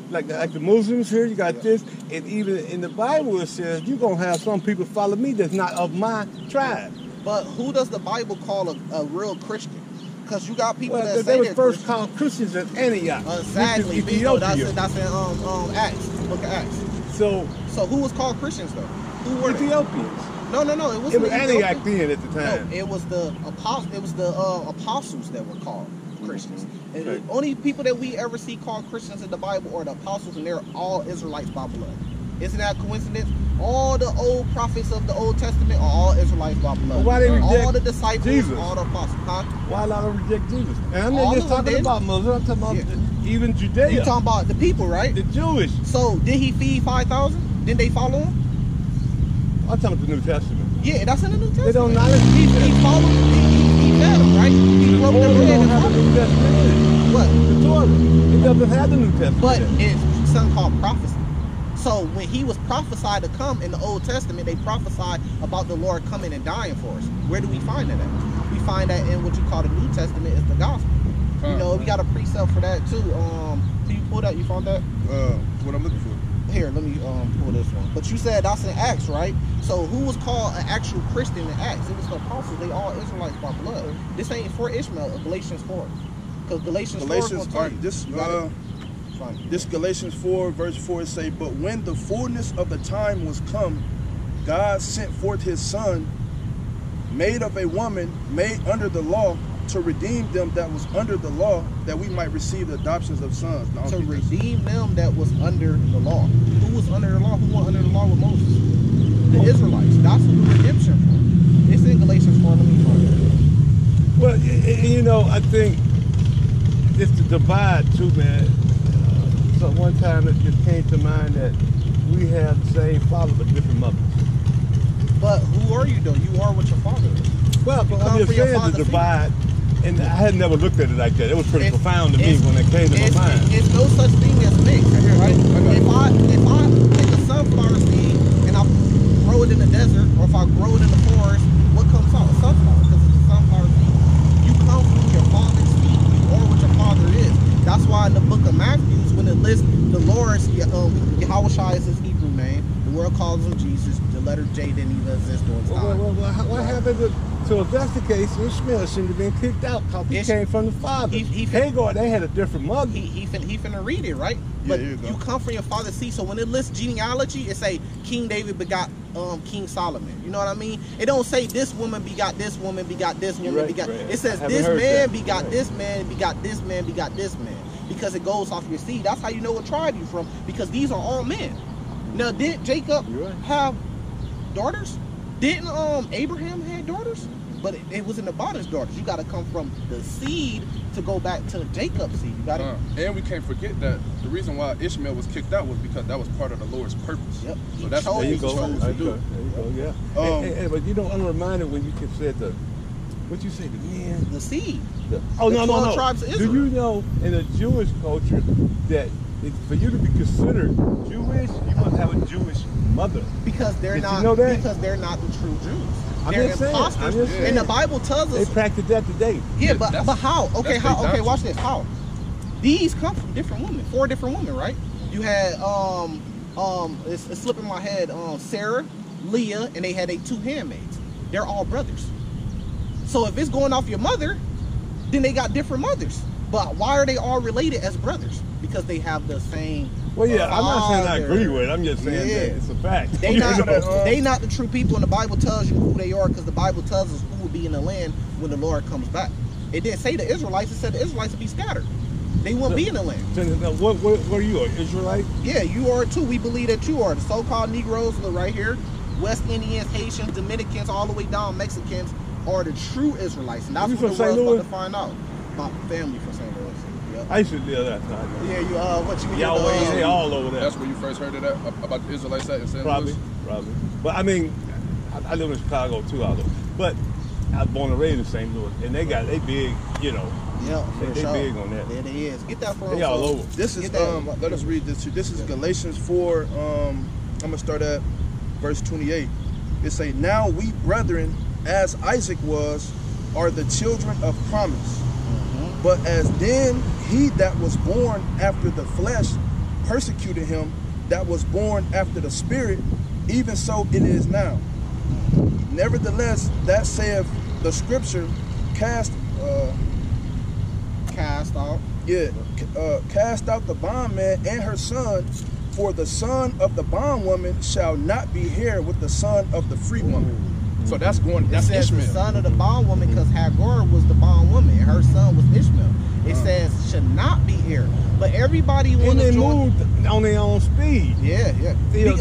like the Muslims here. You got this, and even in the Bible it says you're gonna have some people follow me that's not of my tribe. But who does the Bible call a real Christian? Because you got people that say they were they're first Christians. Called Christians at Antioch. Exactly. That's in Acts, book of Acts. So who was called Christians though? Who were Ethiopians? No. It was Antioch then at the time. No, it was the apostles that were called. Christians. And Okay. the only people that we ever see called Christians in the Bible are the apostles, and they're all Israelites by blood. Isn't that a coincidence? All the old prophets of the Old Testament are all Israelites by blood. Why they reject all the disciples, Jesus? all the apostles. Huh? Why a lot of them reject Jesus? And I'm All not just of them talking did. about Muslims. I'm talking about even Judea. You talking about the people, right? the Jewish. So did he feed 5,000? Didn't they follow him? I'm talking about the New Testament. Yeah, that's in the New Testament. They don't not He followed. He fed them, right? He The broke the Torah bread don't and have the followed New Testament in it. what? The Torah. It doesn't have the New Testament. But in it. it's something called prophecy. So when he was prophesied to come in the Old Testament, they prophesied about the Lord coming and dying for us. Where do we find that at? We find that in what you call the New Testament is the gospel. You know, we got a precept for that too. Can you pull that? You found that? What I'm looking for. Here, let me pull this one. But you said that's in Acts, right? So who was called an actual Christian in Acts? It was the apostles. They all Israelites by blood. This ain't for Ishmael. Galatians 4. Because Galatians 4 is Galatians, gonna tell you. this Galatians 4 verse 4 it say, but when the fullness of the time was come, God sent forth his son, made of a woman, made under the law, to redeem them that was under the law, that we might receive the adoptions of sons. Now, To redeem them that was under the law. Who was under the law? Who was under the law with Moses? The Israelites. That's who the redemption for. It's in Galatians 4. Let me find it. Well, you know, I think it's the divide too, man. So one time it just came to mind that we have the same father but different mothers. But who are you though? You are what your father is. Well, You I'm come just for your saying the father's divide, and I had never looked at it like that. It was pretty It's- profound to me it's- when it came to my mind. It's no such thing as mixed, right? I got it. If I take a sunflower seed and I grow it in the desert, or if I grow it in the forest, what comes out? A sunflower, because it's a sunflower seed. You come from your father's seed. You are what your father is. That's why in the book of Matthew, when it lists the Lord's, Yahushua is his Hebrew name. The world calls him Jesus. The letter J didn't even exist during time. What happened to? So if that's the case, Ishmael shouldn't have been kicked out because he Ish- came from the father. Hagar, they had a different mother. He finna read it, right? Yeah, But here you go. you come from your father's seed. So when it lists genealogy, it say King David begot King Solomon. You know what I mean? It don't say this woman begot this woman begot this woman Right, begot. right. It says I haven't this heard man that. begot Right. this man begot this man begot this man, because it goes off your seed. That's how you know what tribe you from, because these are all men. Now, did Jacob You're right. have daughters? Didn't Abraham had daughters? But it wasn't about his daughters. You got to come from the seed to go back to Jacob's seed. You got to. And we can't forget that the reason why Ishmael was kicked out was because that was part of the Lord's purpose. Yep. So that's He what There he you chose go. to There you do. go. There you go. Yeah. But you know, I'm reminded when you said what you say, the men. The seed. Oh, The no, 12 no, no. tribes of Do Israel. you know in the Jewish culture that for you to be considered Jewish, you must have a Jewish mother? Because they're Did you not. know that? Because they're not the true Jews. I'm They're just saying, imposters. I'm just saying. And the Bible tells They us. practice that today. Yeah, but that's- how? Okay, that's how? their Okay, doctrine. watch this. How? These come from different women. 4 different women, right? You had it's slipping my head. Sarah, Leah, and they had 2 handmaids. They're all brothers. So if it's going off your mother, then they got different mothers. But why are they all related as brothers? Because they have the same. Well, yeah, I'm not saying I father. agree with it. I'm just saying Yeah. that it's a fact. They You not, know? they not the true people, and the Bible tells you who they are, because the Bible tells us who will be in the land when the Lord comes back. It didn't say the Israelites; it said the Israelites would be scattered. They won't be in the land. So, now, what are you, an Israelite? Yeah, you are too. We believe that you are. The so-called Negroes look right here. West Indians, Haitians, Dominicans, all the way down Mexicans are the true Israelites, and that's You what the from St. world's about Louis? to find out. My family from St. Louis. Yep. I used to live that time. Yeah, you what you Y'all the, they all over there. That's where you first heard of that about the Israelites at in St. Probably. Louis? But I mean, I live in Chicago too, although. But I was born and raised in St. Louis, and they big, you know. Yeah, for They sure. big on that. Yeah, they is. Get that from They all folks. over. This is Get that. let us read this. This is Galatians 4. I'm gonna start at verse 28. It say, "Now we brethren, as Isaac was, are the children of promise. But as then he that was born after the flesh persecuted him that was born after the spirit, even so it is now. Nevertheless, that saith the scripture, cast out. cast out the bondman and her son, for the son of the bondwoman shall not be heir with the son of the free woman." So that's It that's says Ishmael. the son of the bondwoman, because Hagar was the bondwoman and her son was Ishmael. should not be heir. But everybody And want they to join. moved on their own speed. Yeah.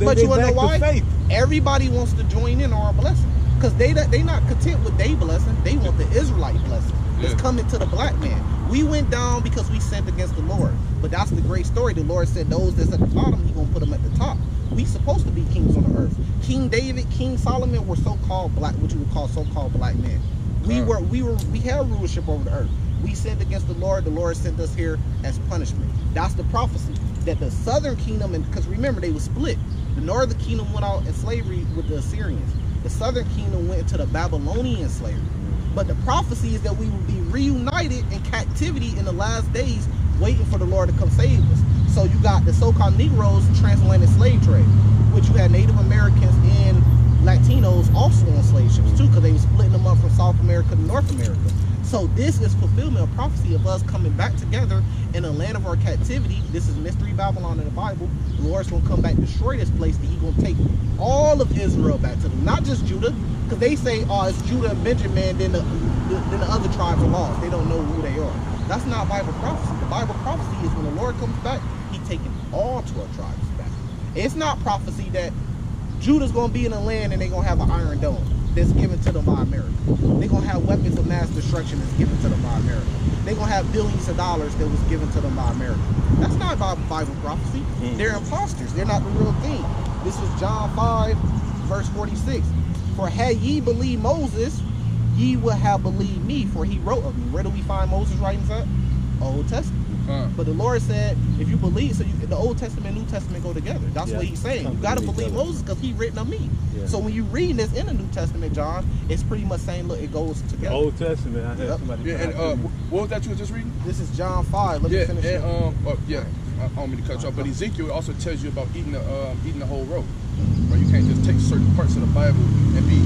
But you want to know why? Faith. Everybody wants to join in on our blessing. Because they not content with their blessing. They want the Israelite blessing. It's coming to the black man. We went down because we sinned against the Lord. But that's the great story. The Lord said those that's at the bottom, He gonna put them at the top. We supposed to be kings on the earth. King David, King Solomon were so-called black, what you would call so-called black men. We had rulership over the earth. We sinned against the Lord. The Lord sent us here as punishment. That's the prophecy that the southern kingdom, and because remember they were split. The northern kingdom went out in slavery with the Assyrians. The southern kingdom went into the Babylonian slavery. But the prophecy is that we will be reunited in captivity in the last days, waiting for the Lord to come save us. So you got the so-called Negroes, transatlantic slave trade, which you had Native Americans and Latinos also on slave ships too, because they were splitting them up from South America to North America. So this is fulfillment of prophecy of us coming back together in the land of our captivity. This is Mystery Babylon in the Bible. The Lord's going to come back, destroy this place, and He's going to take all of Israel back to them, not just Judah, because they say, oh, it's Judah and Benjamin, then the other tribes are lost. They don't know who they are. That's not Bible prophecy. The Bible prophecy is when the Lord comes back, He's taking all 12 tribes back. It's not prophecy that Judah's going to be in the land and they're going to have an iron dome that's given to them by America. They're going to have weapons of mass destruction that's given to them by America. They're going to have billions of dollars that was given to them by America. That's not Bible prophecy. They're imposters. They're not the real thing. This is John 5, verse 46. For had ye believed Moses, ye would have believed me, for he wrote of me. Where do we find Moses' writings at? Old Testament. But the Lord said, if you believe, so the Old Testament and New Testament go together. That's what He's saying. You got to believe Moses because he written of me. So when you read this in the New Testament, John, it's pretty much saying, look, it goes together. The Old Testament. I had somebody. And what was that you were just reading? This is John 5. Let me finish it. I don't mean to cut you off, but Ezekiel also tells you about eating the whole road. Right? You can't just take certain parts of the Bible and be.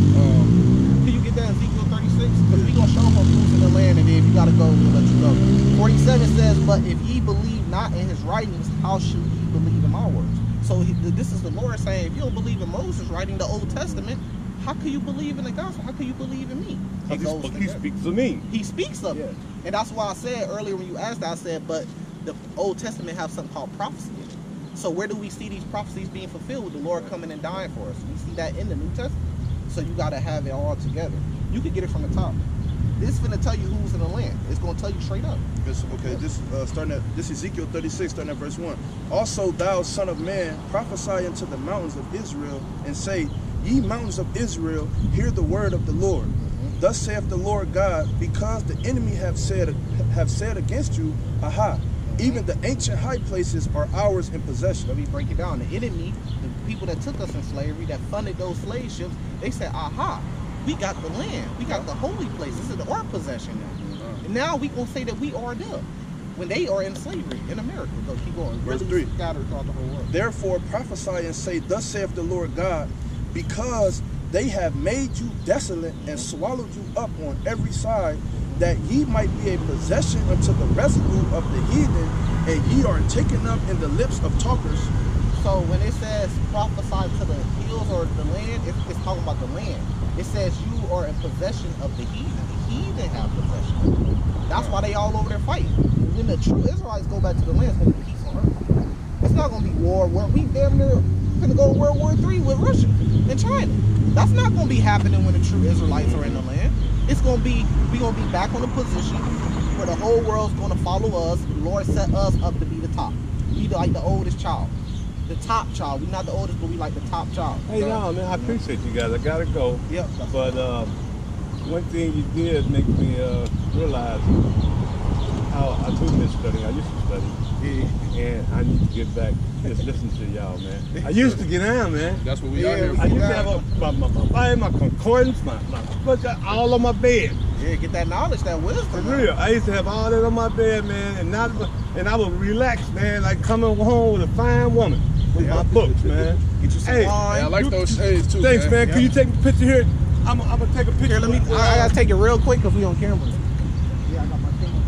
Can you get that in Ezekiel 36? Because we're going to show them who's in the land, and then if you got to go, we'll let you go. 47 says, but if ye believe not in His writings, how should ye believe in my words? So this is the Lord saying, if you don't believe in Moses writing the Old Testament, how can you believe in the gospel? How can you believe in me? He speaks of me. He speaks of it. And that's why I said earlier when you asked, I said, but the Old Testament have something called prophecy in it. So where do we see these prophecies being fulfilled with the Lord coming and dying for us? We see that in the New Testament. So you got to have it all together. You can get it from the top. This is going to tell you who's in the land. It's going to tell you straight up. Okay, this Ezekiel 36, starting at verse 1. Also, thou son of man, prophesy unto the mountains of Israel, and say, ye mountains of Israel, hear the word of the Lord. Thus saith the Lord God, because the enemy have said against you, aha, even the ancient high places are ours in possession. Let me break it down. The enemy, the people that took us in slavery, that funded those slave ships, they said, aha, we got the land. We got the holy place. This is our possession now. And now we going to say that we are them when they are in slavery in America. Go, keep going. Verse 3. Scattered throughout the whole world. Therefore prophesy and say, thus saith the Lord God, because they have made you desolate and swallowed you up on every side, that ye might be a possession unto the residue of the heathen, and ye are taken up in the lips of talkers. So when it says prophesy to the hills or the land, it's talking about the land. It says you are in possession of the heathen. The heathen have possession. That's why they all over there fighting. When the true Israelites go back to the land, it's going to be peace on earth. It's not going to be war. We damn near going to go to World War III with Russia and China. That's not going to be happening when the true Israelites are in the land. It's going to be, we're going to be back on the position where the whole world's going to follow us. The Lord set us up to be the top. We like the oldest child. The top child. We're not the oldest, but we like the top child. Hey, no, man, I appreciate you guys. I got to go. Yep. But one thing you did make me realize how I do miss studying. I used to study. Yeah. And I need to get back just listen to y'all, man. I used to get down, man. That's what we are here for. I used to have my concordance, my all on my bed. Yeah, get that knowledge, that wisdom. For real. I used to have all that on my bed, man, and I would relax, man, like coming home with a fine woman with my books, man. Get you some wine. I like those shades too. Thanks, man. Can you take a picture here? I'm gonna take a picture. Here, I gotta take it real quick because we on camera. Yeah, I got my camera.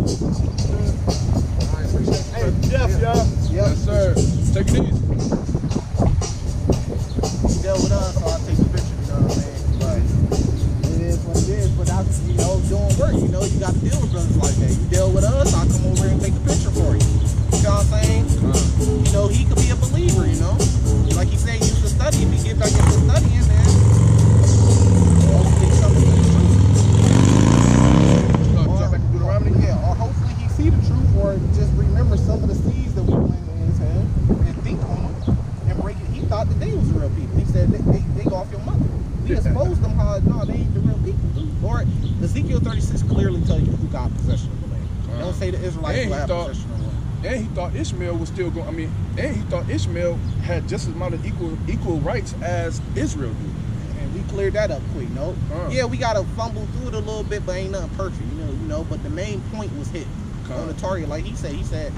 Hey, Jeff, y'all. Yep. Yes, sir. Take it easy. You dealt with us, so I'll take the picture, you know what I mean? But it is what it is, but that's, you know, doing work, you know, you got to deal with brothers like that. You deal with us, I'll come over here and take a picture for you. You know what I'm saying? You know, he could be a believer, you know? Like he said, he used to study. If he get back into studying, then hopefully something to the truth. Jump back to Deuteronomy? Yeah, or hopefully he see the truth, or just remember some of the seeds that we planted in his head and think on them and break it. He thought that they was real people. He said they go off your mother. We exposed them how no, they ain't the real people. Or Ezekiel 36 clearly tell you who got possession of the land. They don't say the Israelites will have possession of the land. And he thought Ishmael was still going. I mean, and he thought Ishmael had just as amount of equal rights as Israel did. And we cleared that up quick. No, yeah, we gotta fumble through it a little bit, but ain't nothing perfect. You know. But the main point was hit on the target. Like he said,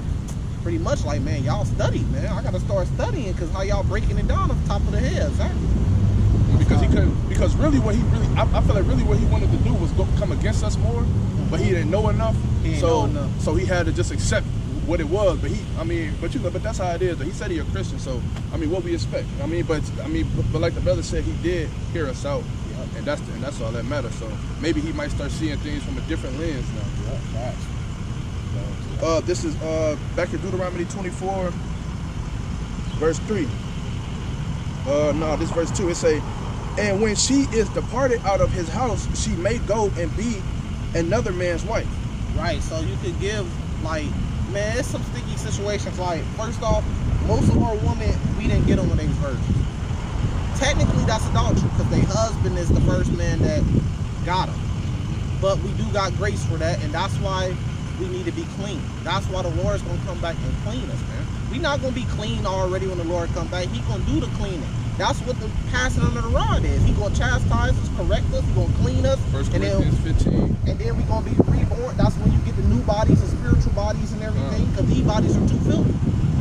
pretty much like, man, y'all study, man. I gotta start studying because how y'all breaking it down off the top of the head, exactly. Because he couldn't. Because really, I feel like really what he wanted to do was come against us more, but he didn't know enough. So he had to just accept what it was. But but that's how it is. But he said he a Christian, so I mean, what we expect. But like the brother said, he did hear us out, and that's all that matters. So maybe he might start seeing things from a different lens now. This is back in Deuteronomy 24, verse 3. This verse 2. It say, and when she is departed out of his house, she may go and be another man's wife. Right. So you could give, like, man, it's some sticky situations. Like, first off, most of our women, we didn't get them when they was virgins. Technically, that's adultery because their husband is the first man that got them. But we do got grace for that, and that's why we need to be clean. That's why the Lord's gonna come back and clean us, man. We not gonna be clean already when the Lord come back. He gonna do the cleaning. That's what the passing under the rod is. He gonna chastise us, correct us, he gonna clean us. 1 Corinthians 15. And then we gonna be reborn. That's when you get the new bodies, the spiritual bodies and everything, because these bodies are too filthy.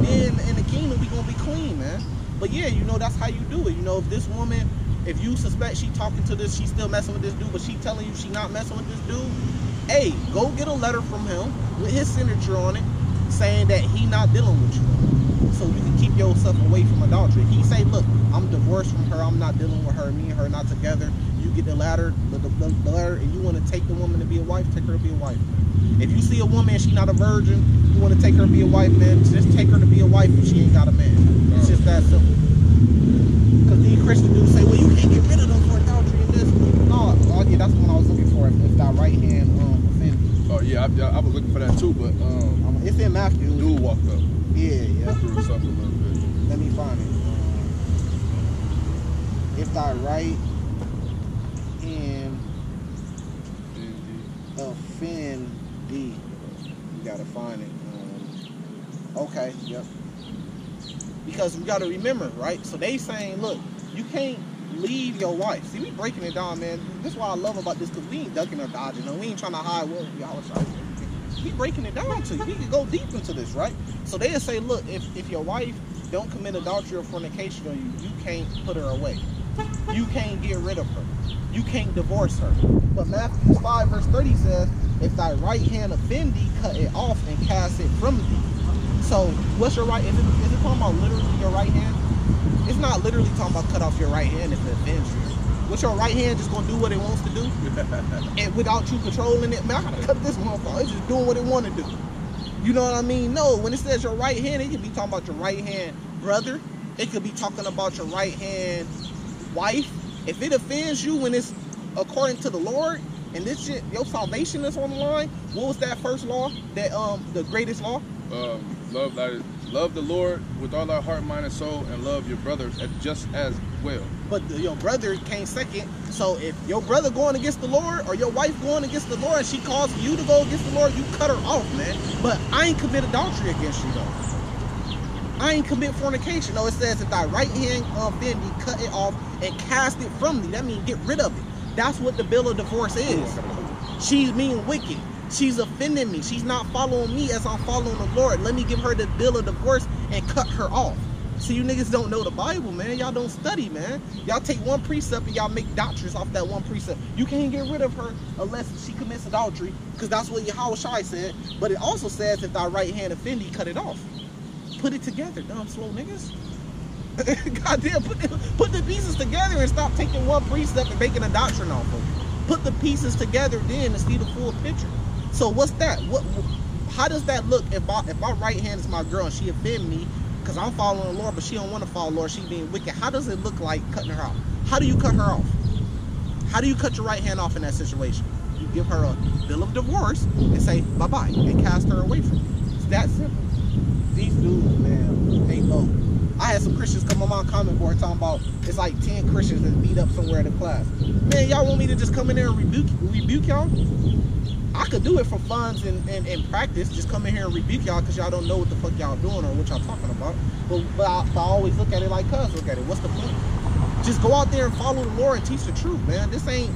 Then in the kingdom, we gonna be clean, man. But yeah, you know, that's how you do it. You know, if this woman, if you suspect she talking to this, she's still messing with this dude, but she telling you she not messing with this dude, hey, go get a letter from him with his signature on it saying that he not dealing with you, so you can keep yourself away from adultery. He say, look, I'm divorced from her, I'm not dealing with her, me and her not together. You get the letter, the letter, and you want to take the woman to be a wife, take her to be a wife. If you see a woman and she not a virgin, you want to take her to be a wife, man, just take her to be a wife if she ain't got a man. It's just that simple. Because these Christian dudes say, well, you can't get rid of them for adultery and this. No, oh yeah, that's what I was looking for. If that right hand offended. Oh yeah, I was looking for that too, but it's in Matthew. Dude walked up. Yeah. Through something a little bit. Let me find it. If thy right hand offend thee, you gotta find it. Okay, yep. Because we gotta remember, right? So they saying, look, you can't leave your wife. See, we breaking it down, man. This is what I love about this, because we ain't ducking or dodging. We ain't trying to hide what y'all trying to do. We breaking it down to you. We can go deep into this, right? So they'll say, look, if your wife don't commit adultery or fornication on you, you can't put her away. You can't get rid of her. You can't divorce her. But Matthew 5 verse 30 says, if thy right hand offend thee, cut it off and cast it from thee. So what's your right? Is it talking about literally your right hand? It's not literally talking about cut off your right hand if it offends you. What's your right hand just gonna do what it wants to do? And without you controlling it, man, I gotta cut this motherfucker. It's just doing what it wanna do. You know what I mean? No, when it says your right hand, it could be talking about your right hand brother. It could be talking about your right hand wife. If it offends you when it's according to the Lord, and this shit, your salvation is on the line, what was that first law? That the greatest law? Love the Lord with all our heart, mind, and soul, and love your brother just as well. But your brother came second. So if your brother going against the Lord, or your wife going against the Lord, and she calls you to go against the Lord, you cut her off, man. But I ain't commit adultery against you, though. I ain't commit fornication. No, it says if thy right hand offend thee, cut it off and cast it from thee. That means get rid of it. That's what the bill of divorce is. She's being wicked. She's offending me. She's not following me as I'm following the Lord. Let me give her the bill of divorce and cut her off. See, you niggas don't know the Bible, man. Y'all don't study, man. Y'all take one precept and y'all make doctrines off that one precept. You can't get rid of her unless she commits adultery, because that's what Yahweh Shai said. But it also says, if thy right hand offend thee, cut it off. Put it together, dumb slow niggas. Goddamn, put the pieces together and stop taking one precept and making a doctrine off of it. Put the pieces together then to see the full picture. So what's that? How does that look if my right hand is my girl and she offend me because I'm following the Lord, but she don't want to follow the Lord, she being wicked? How does it look like cutting her off? How do you cut her off? How do you cut your right hand off in that situation? You give her a bill of divorce and say bye-bye and cast her away from you. It's that simple. These dudes, man, they know. I had some Christians come on my comment board talking about it's like 10 Christians that meet up somewhere in the class. Man, y'all want me to just come in there and rebuke y'all? I could do it for funds and practice. Just come in here and rebuke y'all because y'all don't know what the fuck y'all doing or what y'all talking about. But I always look at it like cuz look at it. What's the point? Just go out there and follow the Lord and teach the truth, man. This ain't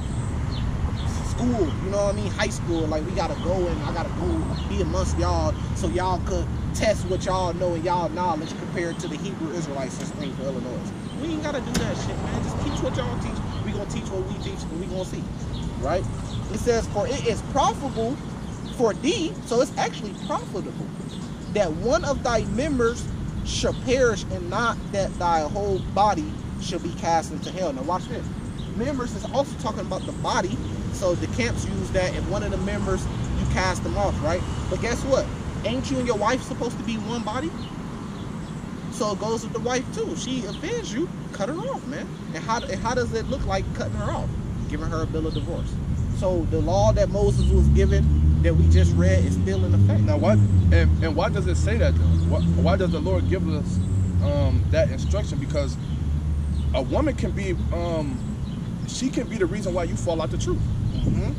school, you know what I mean? High school, like we gotta go and I gotta go be amongst y'all so y'all could test what y'all know and y'all knowledge compared to the Hebrew Israelites in Springfield, Illinois. We ain't gotta do that shit, man. Just teach what y'all teach. We gonna teach what we teach and we gonna see, right? It says, for it is profitable for thee, so it's actually profitable, that one of thy members shall perish, and not that thy whole body shall be cast into hell. Now watch this. Members is also talking about the body, so the camps use that. If one of the members, you cast them off, right? But guess what? Ain't you and your wife supposed to be one body? So it goes with the wife too. She offends you, cut her off, man. And how does it look like cutting her off? Giving her a bill of divorce. So the law that Moses was given, that we just read, is still in effect. Now what? And why does it say that though? Why does the Lord give us that instruction? Because a woman can be, she can be the reason why you fall out the truth. Mm-hmm.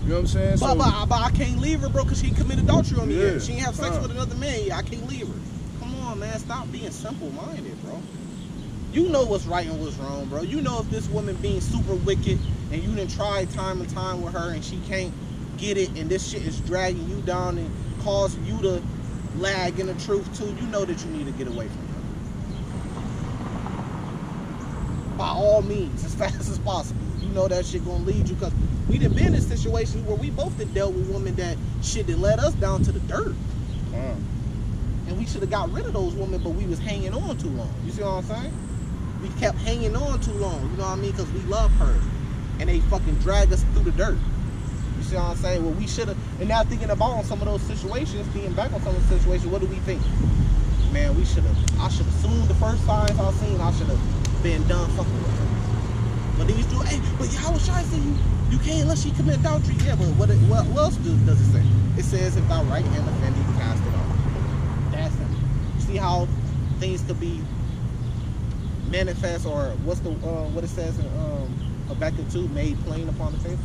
You know what I'm saying? But I can't leave her, bro, because she committed adultery on me. Yeah. She ain't have sex with another man. Yeah, I can't leave her. Come on, man. Stop being simple-minded, bro. You know what's right and what's wrong, bro. You know if this woman being super wicked and you done tried time and time with her and she can't get it and this shit is dragging you down and causing you to lag in the truth too, you know that you need to get away from her. By all means, as fast as possible. You know that shit gonna lead you, because we done been in situations where we both done dealt with women that shit that led us down to the dirt. And we should have got rid of those women, but we was hanging on too long. You see what I'm saying? We kept hanging on too long, you know what I mean? Because we love her. And they fucking drag us through the dirt. You see what I'm saying? Well, we should have, and now thinking about some of those situations, thinking back on some of those situations, what do we think? Man, I should have soon the first signs I seen, I should have been done fucking with her. But these dudes, hey, but how was I say you can't unless she commit adultery? Yeah, but what else does it say? It says, if thy right hand offend thee, cast it off. That's it. You see how things could be manifest, or what's the what it says in Habakkuk 2, made plain upon the face?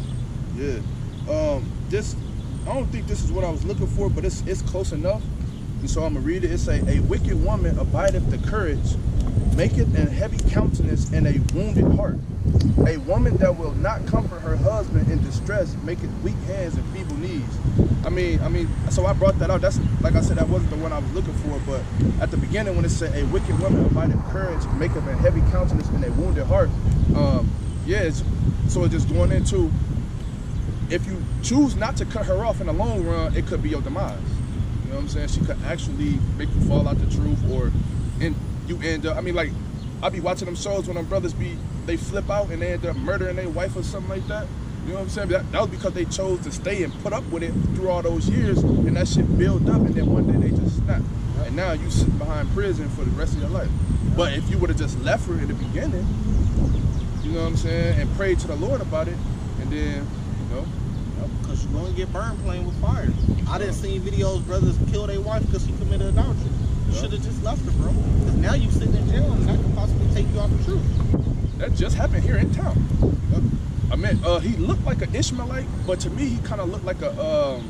Yeah. I don't think this is what I was looking for, but it's close enough. And so I'm gonna read it. It say, a wicked woman abideth the courage, maketh an heavy countenance and a wounded heart. A woman that will not comfort her husband in distress maketh weak hands and feeble knees. I mean, so I brought that out. That's, like I said, that wasn't the one I was looking for, but at the beginning when it said, a wicked woman abideth courage, maketh a heavy countenance and a wounded heart, so it's just going into, if you choose not to cut her off in the long run, it could be your demise. You know what I'm saying? She could actually make you fall out the truth, and you end up, I mean, like, I be watching them shows when them brothers they flip out and they end up murdering their wife or something like that. You know what I'm saying? That was because they chose to stay and put up with it through all those years, and that shit built up, and then one day they just snap. And now you sitting behind prison for the rest of your life. But if you would have just left her in the beginning, you know what I'm saying, and prayed to the Lord about it, and then, you know. Because you're going to get burned playing with fire. I didn't see videos brothers kill their wife because she committed adultery. You should have just left her, bro. Because now you sitting in jail and that could possibly take you off the truth. That just happened here in town. I mean, he looked like an Ishmaelite, but to me, he kind of looked like a,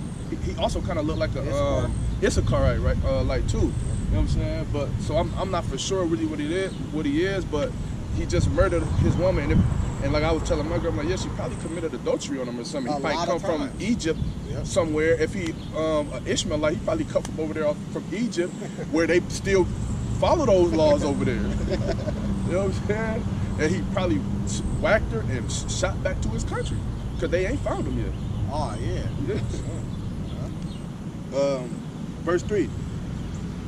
he also kind of looked like a Issacharite, right? Like too. You know what I'm saying? But so I'm not for sure really what he is, but he just murdered his woman, and like I was telling my girl, I'm like, yeah, she probably committed adultery on him or something. He might come from Egypt somewhere. If he an Ishmaelite, he probably come from over there from Egypt, where they still follow those laws over there. You know what I'm saying? And he probably whacked her and shot back to his country because they ain't found him yet. Oh, yeah. Verse 3.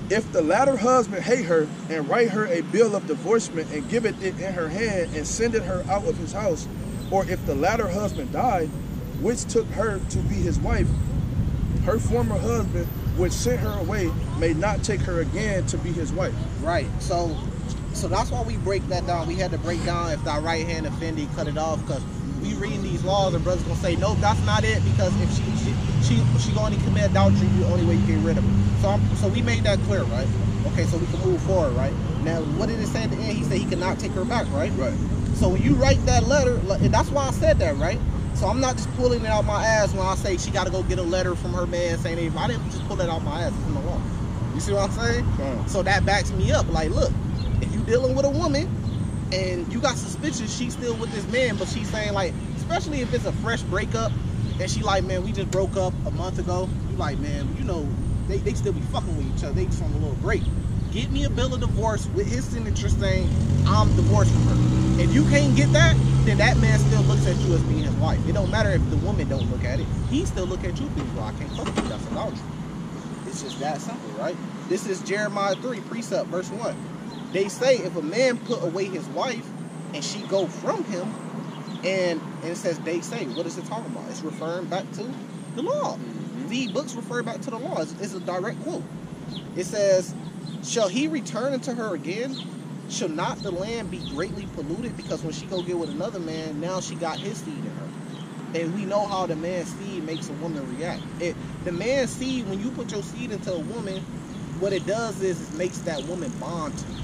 If the latter husband hate her and write her a bill of divorcement and giveth it in her hand and sendeth her out of his house, or if the latter husband died, which took her to be his wife, her former husband, which sent her away, may not take her again to be his wife. Right. So that's why we break that down. We had to break down if thy right hand offended, cut it off, because we reading these laws and brothers gonna say, nope, that's not it, because if she gonna commit adultery, the only way you get rid of her. So we made that clear, right? Okay, so we can move forward, right? Now, what did it say at the end? He said he could not take her back, right? Right. So when you write that letter, and that's why I said that, right? So I'm not just pulling it out my ass when I say she got to go get a letter from her man saying, hey, I didn't just pull that out my ass, it's in the law. You see what I'm saying? So that backs me up. Like, look, if you dealing with a woman and you got suspicion she's still with this man, but she's saying, like, especially if it's a fresh breakup and she like, man, we just broke up a month ago. You like, man, you know, they still be fucking with each other. They just on a little break. Get me a bill of divorce with his signature saying I'm divorced from her. If you can't get that, then that man still looks at you as being his wife. It don't matter if the woman don't look at it. He still look at you being, well, I can't fuck with you. That's adultery. It's just that simple, right? This is Jeremiah 3, precept, verse 1. They say if a man put away his wife and she go from him, and it says they say, what is it talking about? It's referring back to the law. The books refer back to the law. It's a direct quote. It says, shall he return unto her again? Shall not the land be greatly polluted? Because when she go get with another man, now she got his seed in her. And we know how the man's seed makes a woman react. The man's seed, when you put your seed into a woman, what it does is it makes that woman bond to you.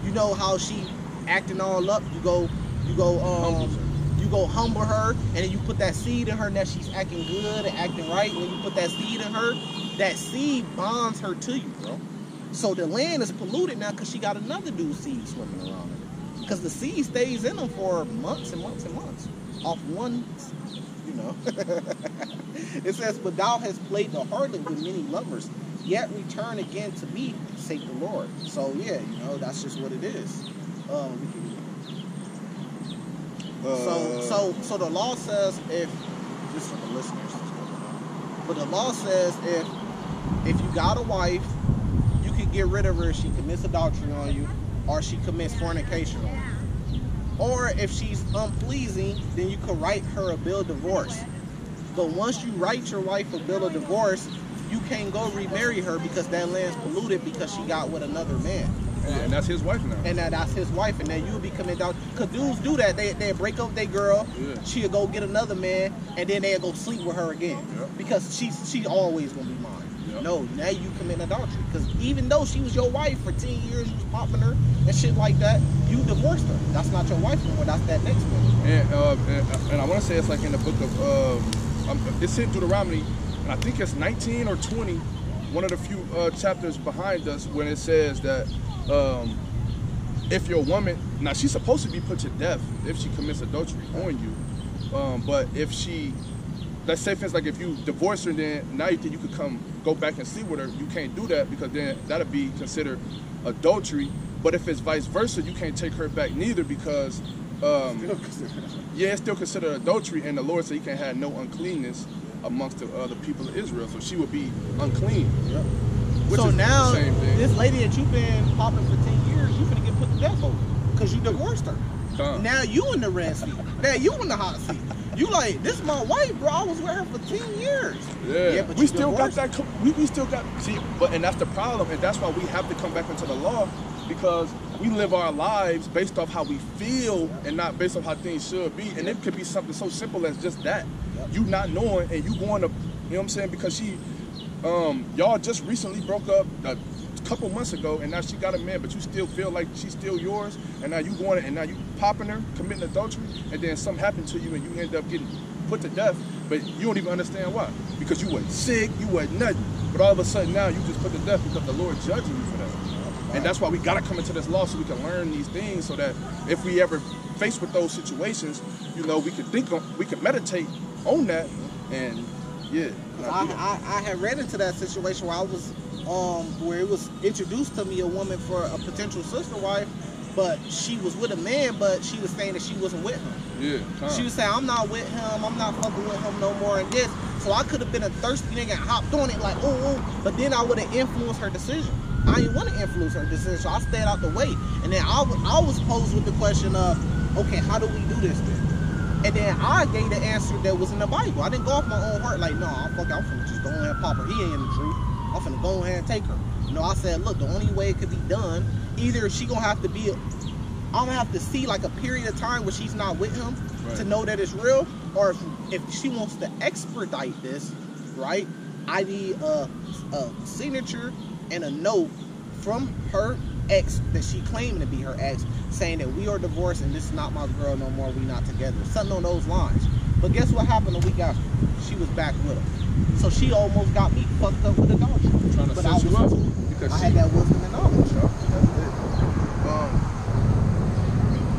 You know how she acting all up, you go humble her, and then you put that seed in her, and that she's acting good and acting right. When you put that seed in her, that seed bonds her to you, bro. So the land is polluted now because she got another dude's seed swimming around in it. Because the seed stays in them for months and months and months. Off one, you know. It says, but thou hast played the harlot with many lovers, yet return again to me, saith the Lord. So yeah, you know, that's just what it is. So the law says if, just for the listeners, but the law says if you got a wife, you can get rid of her if she commits adultery on you, or she commits fornication on you. Or if she's unpleasing, then you can write her a bill of divorce. But once you write your wife a bill of divorce, you can't go remarry her because that land's polluted because she got with another man. And that's his wife now. And that's his wife, and then you'll be coming down. Because dudes do that. They break up their girl, she'll go get another man, and then they'll go sleep with her again. Because she's always going to be mine. No, now you commit adultery. Because even though she was your wife for 10 years, you was popping her and shit like that, you divorced her. That's not your wife anymore. That's that next one. And I want to say it's like in the book of, it's in Deuteronomy, and I think it's 19 or 20, one of the few chapters behind us, when it says that if your woman, now she's supposed to be put to death if she commits adultery on you, but if she, let's say for instance, like if you divorce her, then now you think you could go back and sleep with her, you can't do that because then that'll be considered adultery. But if it's vice versa, you can't take her back neither because it's still considered adultery, and the Lord said you can't have no uncleanness amongst the people of Israel, so she would be unclean. Which so is now, the same thing. This lady that you've been popping for 10 years, you're finna get put to death over because you divorced her. Now you in the red seat. Now you in the hot seat. You like, this is my wife, bro. I was with her for 10 years. Yeah, but we still got that. We still got, see, and that's the problem, and that's why we have to come back into the law, because we live our lives based off how we feel and not based off how things should be. And it could be something so simple as just that. You not knowing and you going to, you know what I'm saying, because she, y'all just recently broke up a couple months ago, and now she got a man, but you still feel like she's still yours, and now you going and now you popping her, committing adultery, and then something happened to you and you end up getting put to death, but you don't even understand why, because you wasn't sick, you wasn't nothing, but all of a sudden now you just put to death because the Lord judging you for that. And that's why we got to come into this law so we can learn these things, so that if we ever faced with those situations, you know, we can we can meditate on that. And yeah, I had ran into that situation where I was where it was introduced to me a woman for a potential sister wife, but she was with a man, but she was saying that she wasn't with him. Yeah. She was saying, I'm not with him, I'm not fucking with him no more, and this. So I could have been a thirsty nigga and hopped on it like, ooh, but then I would have influenced her decision. I didn't want to influence her decision, so I stayed out the way. And then I was posed with the question of, okay, how do we do this then? And then I gave the answer that was in the Bible. I didn't go off my own heart like, no, I'm finna just go ahead and pop her. He ain't in the truth. I'm finna go ahead and take her. No, I said, look, the only way it could be done, either she gonna have to be, I'm gonna have to see like a period of time where she's not with him to know that it's real, or if she wants to expedite this, right, I need a signature and a note from her ex that she claimed to be her ex, saying that we are divorced and this is not my girl no more, we not together, something on those lines. But guess what happened a week after? She was back with him. So she almost got me fucked up with adultery. Trying to set you up because I had that wisdom and knowledge.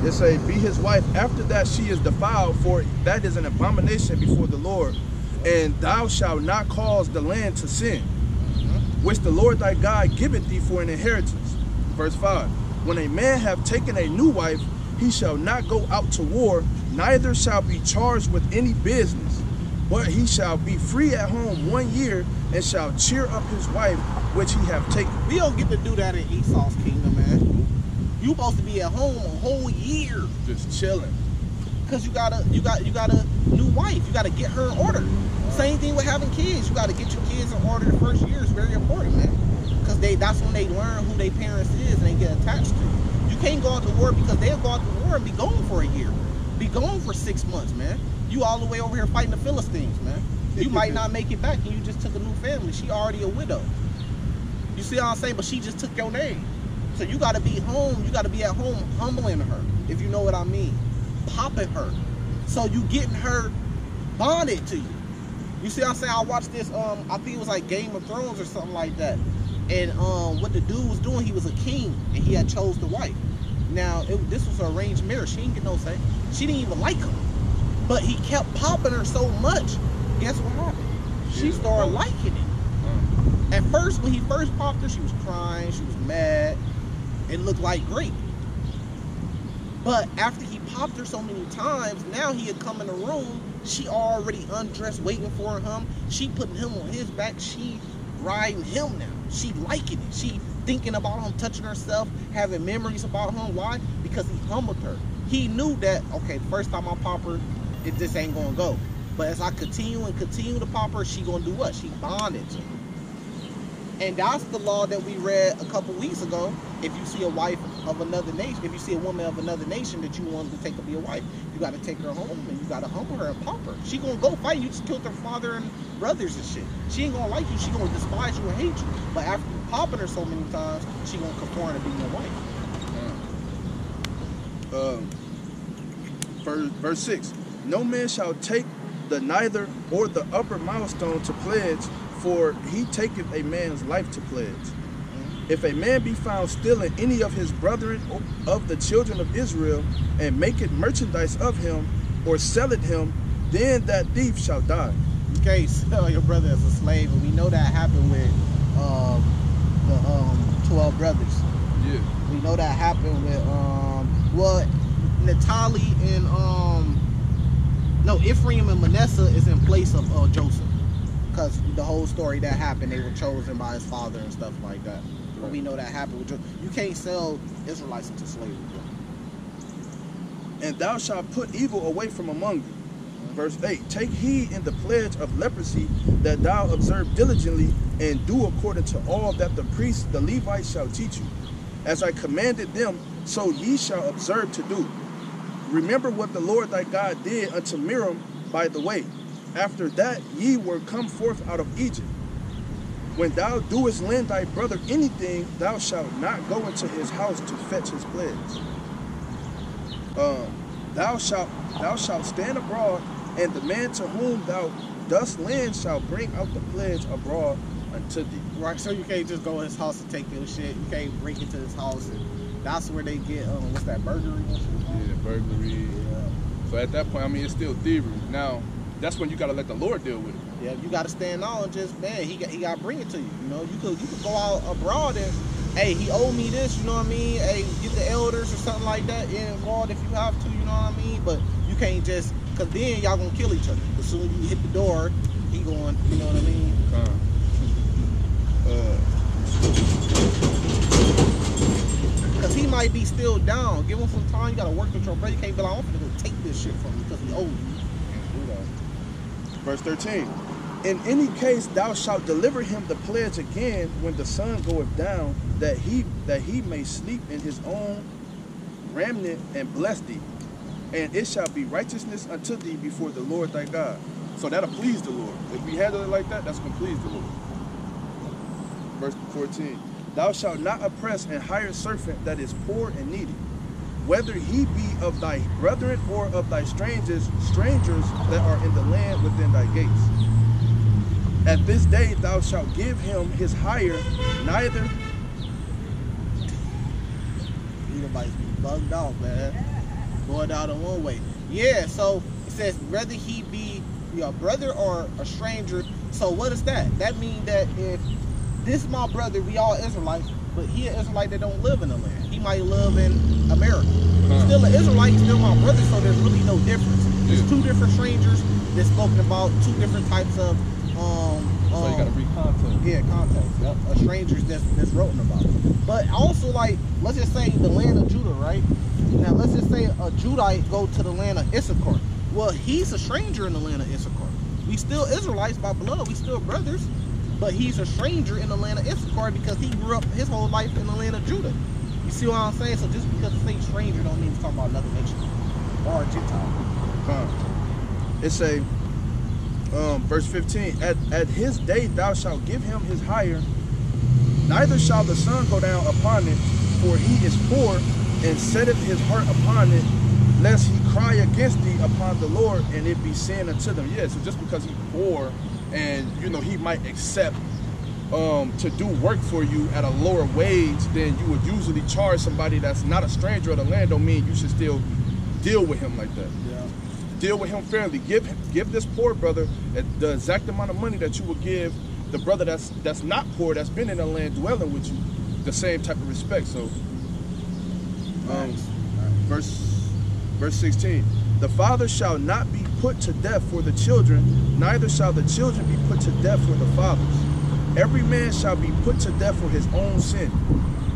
It say, be his wife after that she is defiled, for that is an abomination before the Lord, and thou shalt not cause the land to sin, which the Lord thy God giveth thee for an inheritance. Verse 5, when a man have taken a new wife, he shall not go out to war, neither shall be charged with any business, but he shall be free at home 1 year, and shall cheer up his wife which he have taken. We don't get to do that in Esau's kingdom, man. You supposed to be at home a whole year, just chilling, cause you got a new wife. You got to get her in order. Same thing with having kids. You got to get your kids in order. The first year is very important, man, cause that's when they learn who their parents is and they get attached to. You can't go out to war because they'll go out to war and be gone for a year, be gone for 6 months, man. You all the way over here fighting the Philistines, man. You might not make it back, and you just took a new family. She already a widow. You see what I'm saying? But she just took your name. So you got to be home. You got to be at home humbling her, if you know what I mean. Popping her. So you getting her bonded to you. You see what I'm saying? I watched this, I think it was like Game of Thrones or something like that. And what the dude was doing, he was a king, and he had chose the wife. Now, this was an arranged marriage. She didn't get no say. She didn't even like him. But he kept popping her so much. Guess what happened? She started liking it. At first, when he first popped her, she was crying, she was mad. It looked like great. But after he popped her so many times, now he had come in the room, she already undressed waiting for him. She putting him on his back. She riding him now. She liking it. She thinking about him, touching herself, having memories about him. Why? Because he humbled her. He knew that, okay, first time I pop her, it just ain't gonna go. But as I continue to pop her, she gonna do what? She bonded to him. And that's the law that we read a couple weeks ago. If you see a wife of another nation, if you see a woman of another nation that you want to take to be a wife, you got to take her home and you got to humble her and pop her. She gonna go fight. You just killed her father and brothers and shit. She ain't gonna like you. She gonna despise you and hate you. But after you popping her so many times, she gonna conform to being your wife. Verse 6, no man shall take the neither or the upper milestone to pledge, for he taketh a man's life to pledge. If a man be found stealing any of his brethren of the children of Israel, and maketh merchandise of him, or selleth him, then that thief shall die. You can't sell your brother as a slave, and we know that happened with the 12 brothers. Yeah. We know that happened with Naphtali and Ephraim and Manasseh is in place of Joseph, because the whole story that happened, they were chosen by his father and stuff like that. But we know that happened with Joseph. You can't sell Israelites into slavery. And thou shalt put evil away from among thee. Verse 8, take heed in the pledge of leprosy that thou observe diligently, and do according to all that the priests, the Levites, shall teach you. As I commanded them, so ye shall observe to do. Remember what the Lord thy God did unto Miriam by the way, after that ye were come forth out of Egypt. When thou doest lend thy brother anything, thou shalt not go into his house to fetch his pledge. Thou shalt stand abroad, and the man to whom thou dost lend shall bring out the pledge abroad unto thee. Right, so you can't just go in his house and take your shit. You can't break into his house, and that's where they get what's that, burglary? Yeah, burglary. Yeah. So at that point, I mean, it's still thievery. Now, that's when you gotta let the Lord deal with it. Yeah, you got to stand on and just, man, he got to bring it to you. You know, you could go out abroad and, hey, he owed me this, you know what I mean? Hey, get the elders or something like that involved if you have to, you know what I mean? But you can't just, because then y'all going to kill each other. As soon as you hit the door, he going, you know what I mean? Because he might be still down. Give him some time. You got to work with your brother. You can't be like, I'm going to take this shit from you because he owed you. Verse 13. In any case, thou shalt deliver him the pledge again when the sun goeth down, that he may sleep in his own remnant and bless thee. And it shall be righteousness unto thee before the Lord thy God. So that'll please the Lord. If we handle it like that, that's going to please the Lord. Verse 14. Thou shalt not oppress an hired servant that is poor and needy, whether he be of thy brethren or of thy strangers that are in the land within thy gates. At this day thou shalt give him his hire, neither. Everybody's bugged out, man. Going out in one way. Yeah, so it says whether he be your brother or a stranger. So what is that? That means that if this is my brother, we all Israelites, but he an Israelite that don't live in the land. He might live in America. He's still an Israelite, he's still my brother, so there's really no difference. There's two different strangers that's spoken about, two different types of so you gotta read context. Yeah, context. Yep. A strangers that's written about. But also, like, let's just say the land of Judah, right? Now let's just say a Judite go to the land of Issachar. Well, he's a stranger in the land of Issachar. We still Israelites by blood, we still brothers, but he's a stranger in the land of Issachar because he grew up his whole life in the land of Judah. You see what I'm saying? So just because it's saying stranger don't mean it's talking about another nation or a Gentile. It's a verse 15. At his day thou shalt give him his hire, neither shall the sun go down upon it, for he is poor, and setteth his heart upon it, lest he cry against thee upon the Lord, and it be sin unto them. Yeah, so just because he's poor, and you know he might accept to do work for you at a lower wage than you would usually charge somebody that's not a stranger of the land, don't mean you should still deal with him like that. Yeah. Deal with him fairly. Give this poor brother the exact amount of money that you would give the brother that's not poor, that's been in the land dwelling with you, the same type of respect. So verse 16. The father shall not be put to death for the children, neither shall the children be put to death for the fathers. Every man shall be put to death for his own sin.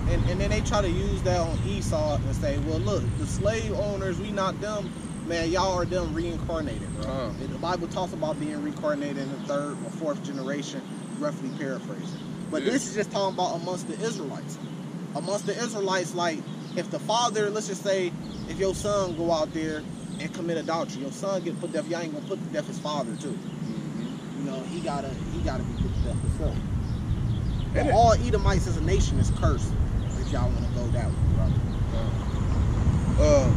And then they try to use that on Esau and say, well, look, the slave owners, we not them. Man, y'all are them reincarnated, bro. The Bible talks about being reincarnated in the third or fourth generation, roughly paraphrasing. But this is just talking about amongst the Israelites. Amongst the Israelites, like, if the father, let's just say, if your son go out there and commit adultery, your son get put to death, y'all ain't gonna put to death his father too. You know, he gotta be put to death himself. But all Edomites as a nation is cursed, if y'all wanna go that way, bro.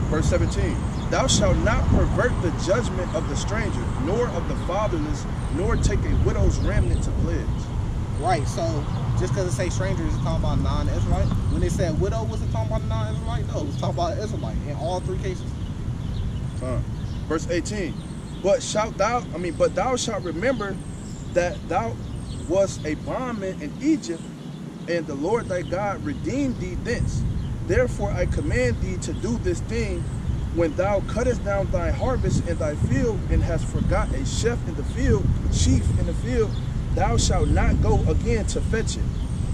Verse 17. Thou shalt not pervert the judgment of the stranger, nor of the fatherless, nor take a widow's remnant to pledge. Right, so just because it say strangers, it's talking about non-Israelite. When they said widow, was it talking about a non-Israelite? No, it was talking about an Israelite in all three cases. Verse 18. But thou shalt remember that thou wast a bondman in Egypt, and the Lord thy God redeemed thee thence. Therefore I command thee to do this thing. When thou cuttest down thy harvest in thy field, and hast forgot a sheaf in the field, thou shalt not go again to fetch it.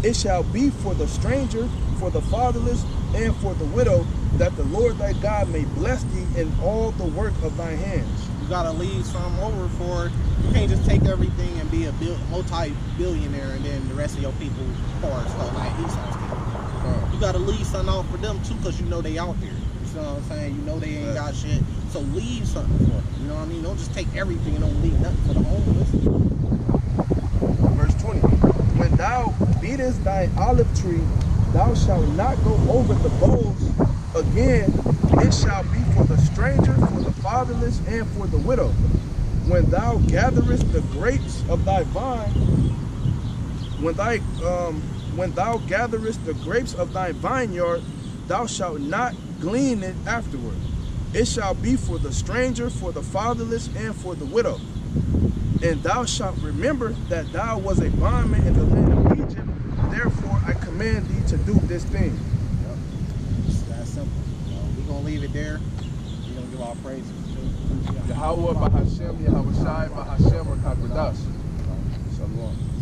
It shall be for the stranger, for the fatherless, and for the widow, that the Lord thy God may bless thee in all the work of thy hands. You gotta leave some over for. You can't just take everything and be a multi-billionaire, and then the rest of your people poor and stuff like Esau's people. You gotta leave something out for them too, because you know they out there. You know what I'm saying? You know they ain't got shit. So leave something for them. You know what I mean? Don't just take everything and don't leave nothing for the homeless. Verse 20. When thou beatest thy olive tree, thou shalt not go over the boughs again. It shall be for the stranger, for the fatherless, and for the widow. When thou gatherest the grapes of thy vine, when thou gatherest the grapes of thy vineyard, thou shalt not glean it afterward. It shall be for the stranger, for the fatherless, and for the widow. And thou shalt remember that thou was a bondman in the land of Egypt. Therefore I command thee to do this thing. Yep. It's that simple. We're going to leave it there. We're going to give our praises to Yahweh Bahashem, Yahweh Shai, Bahashem, Rakakodash. Shalom.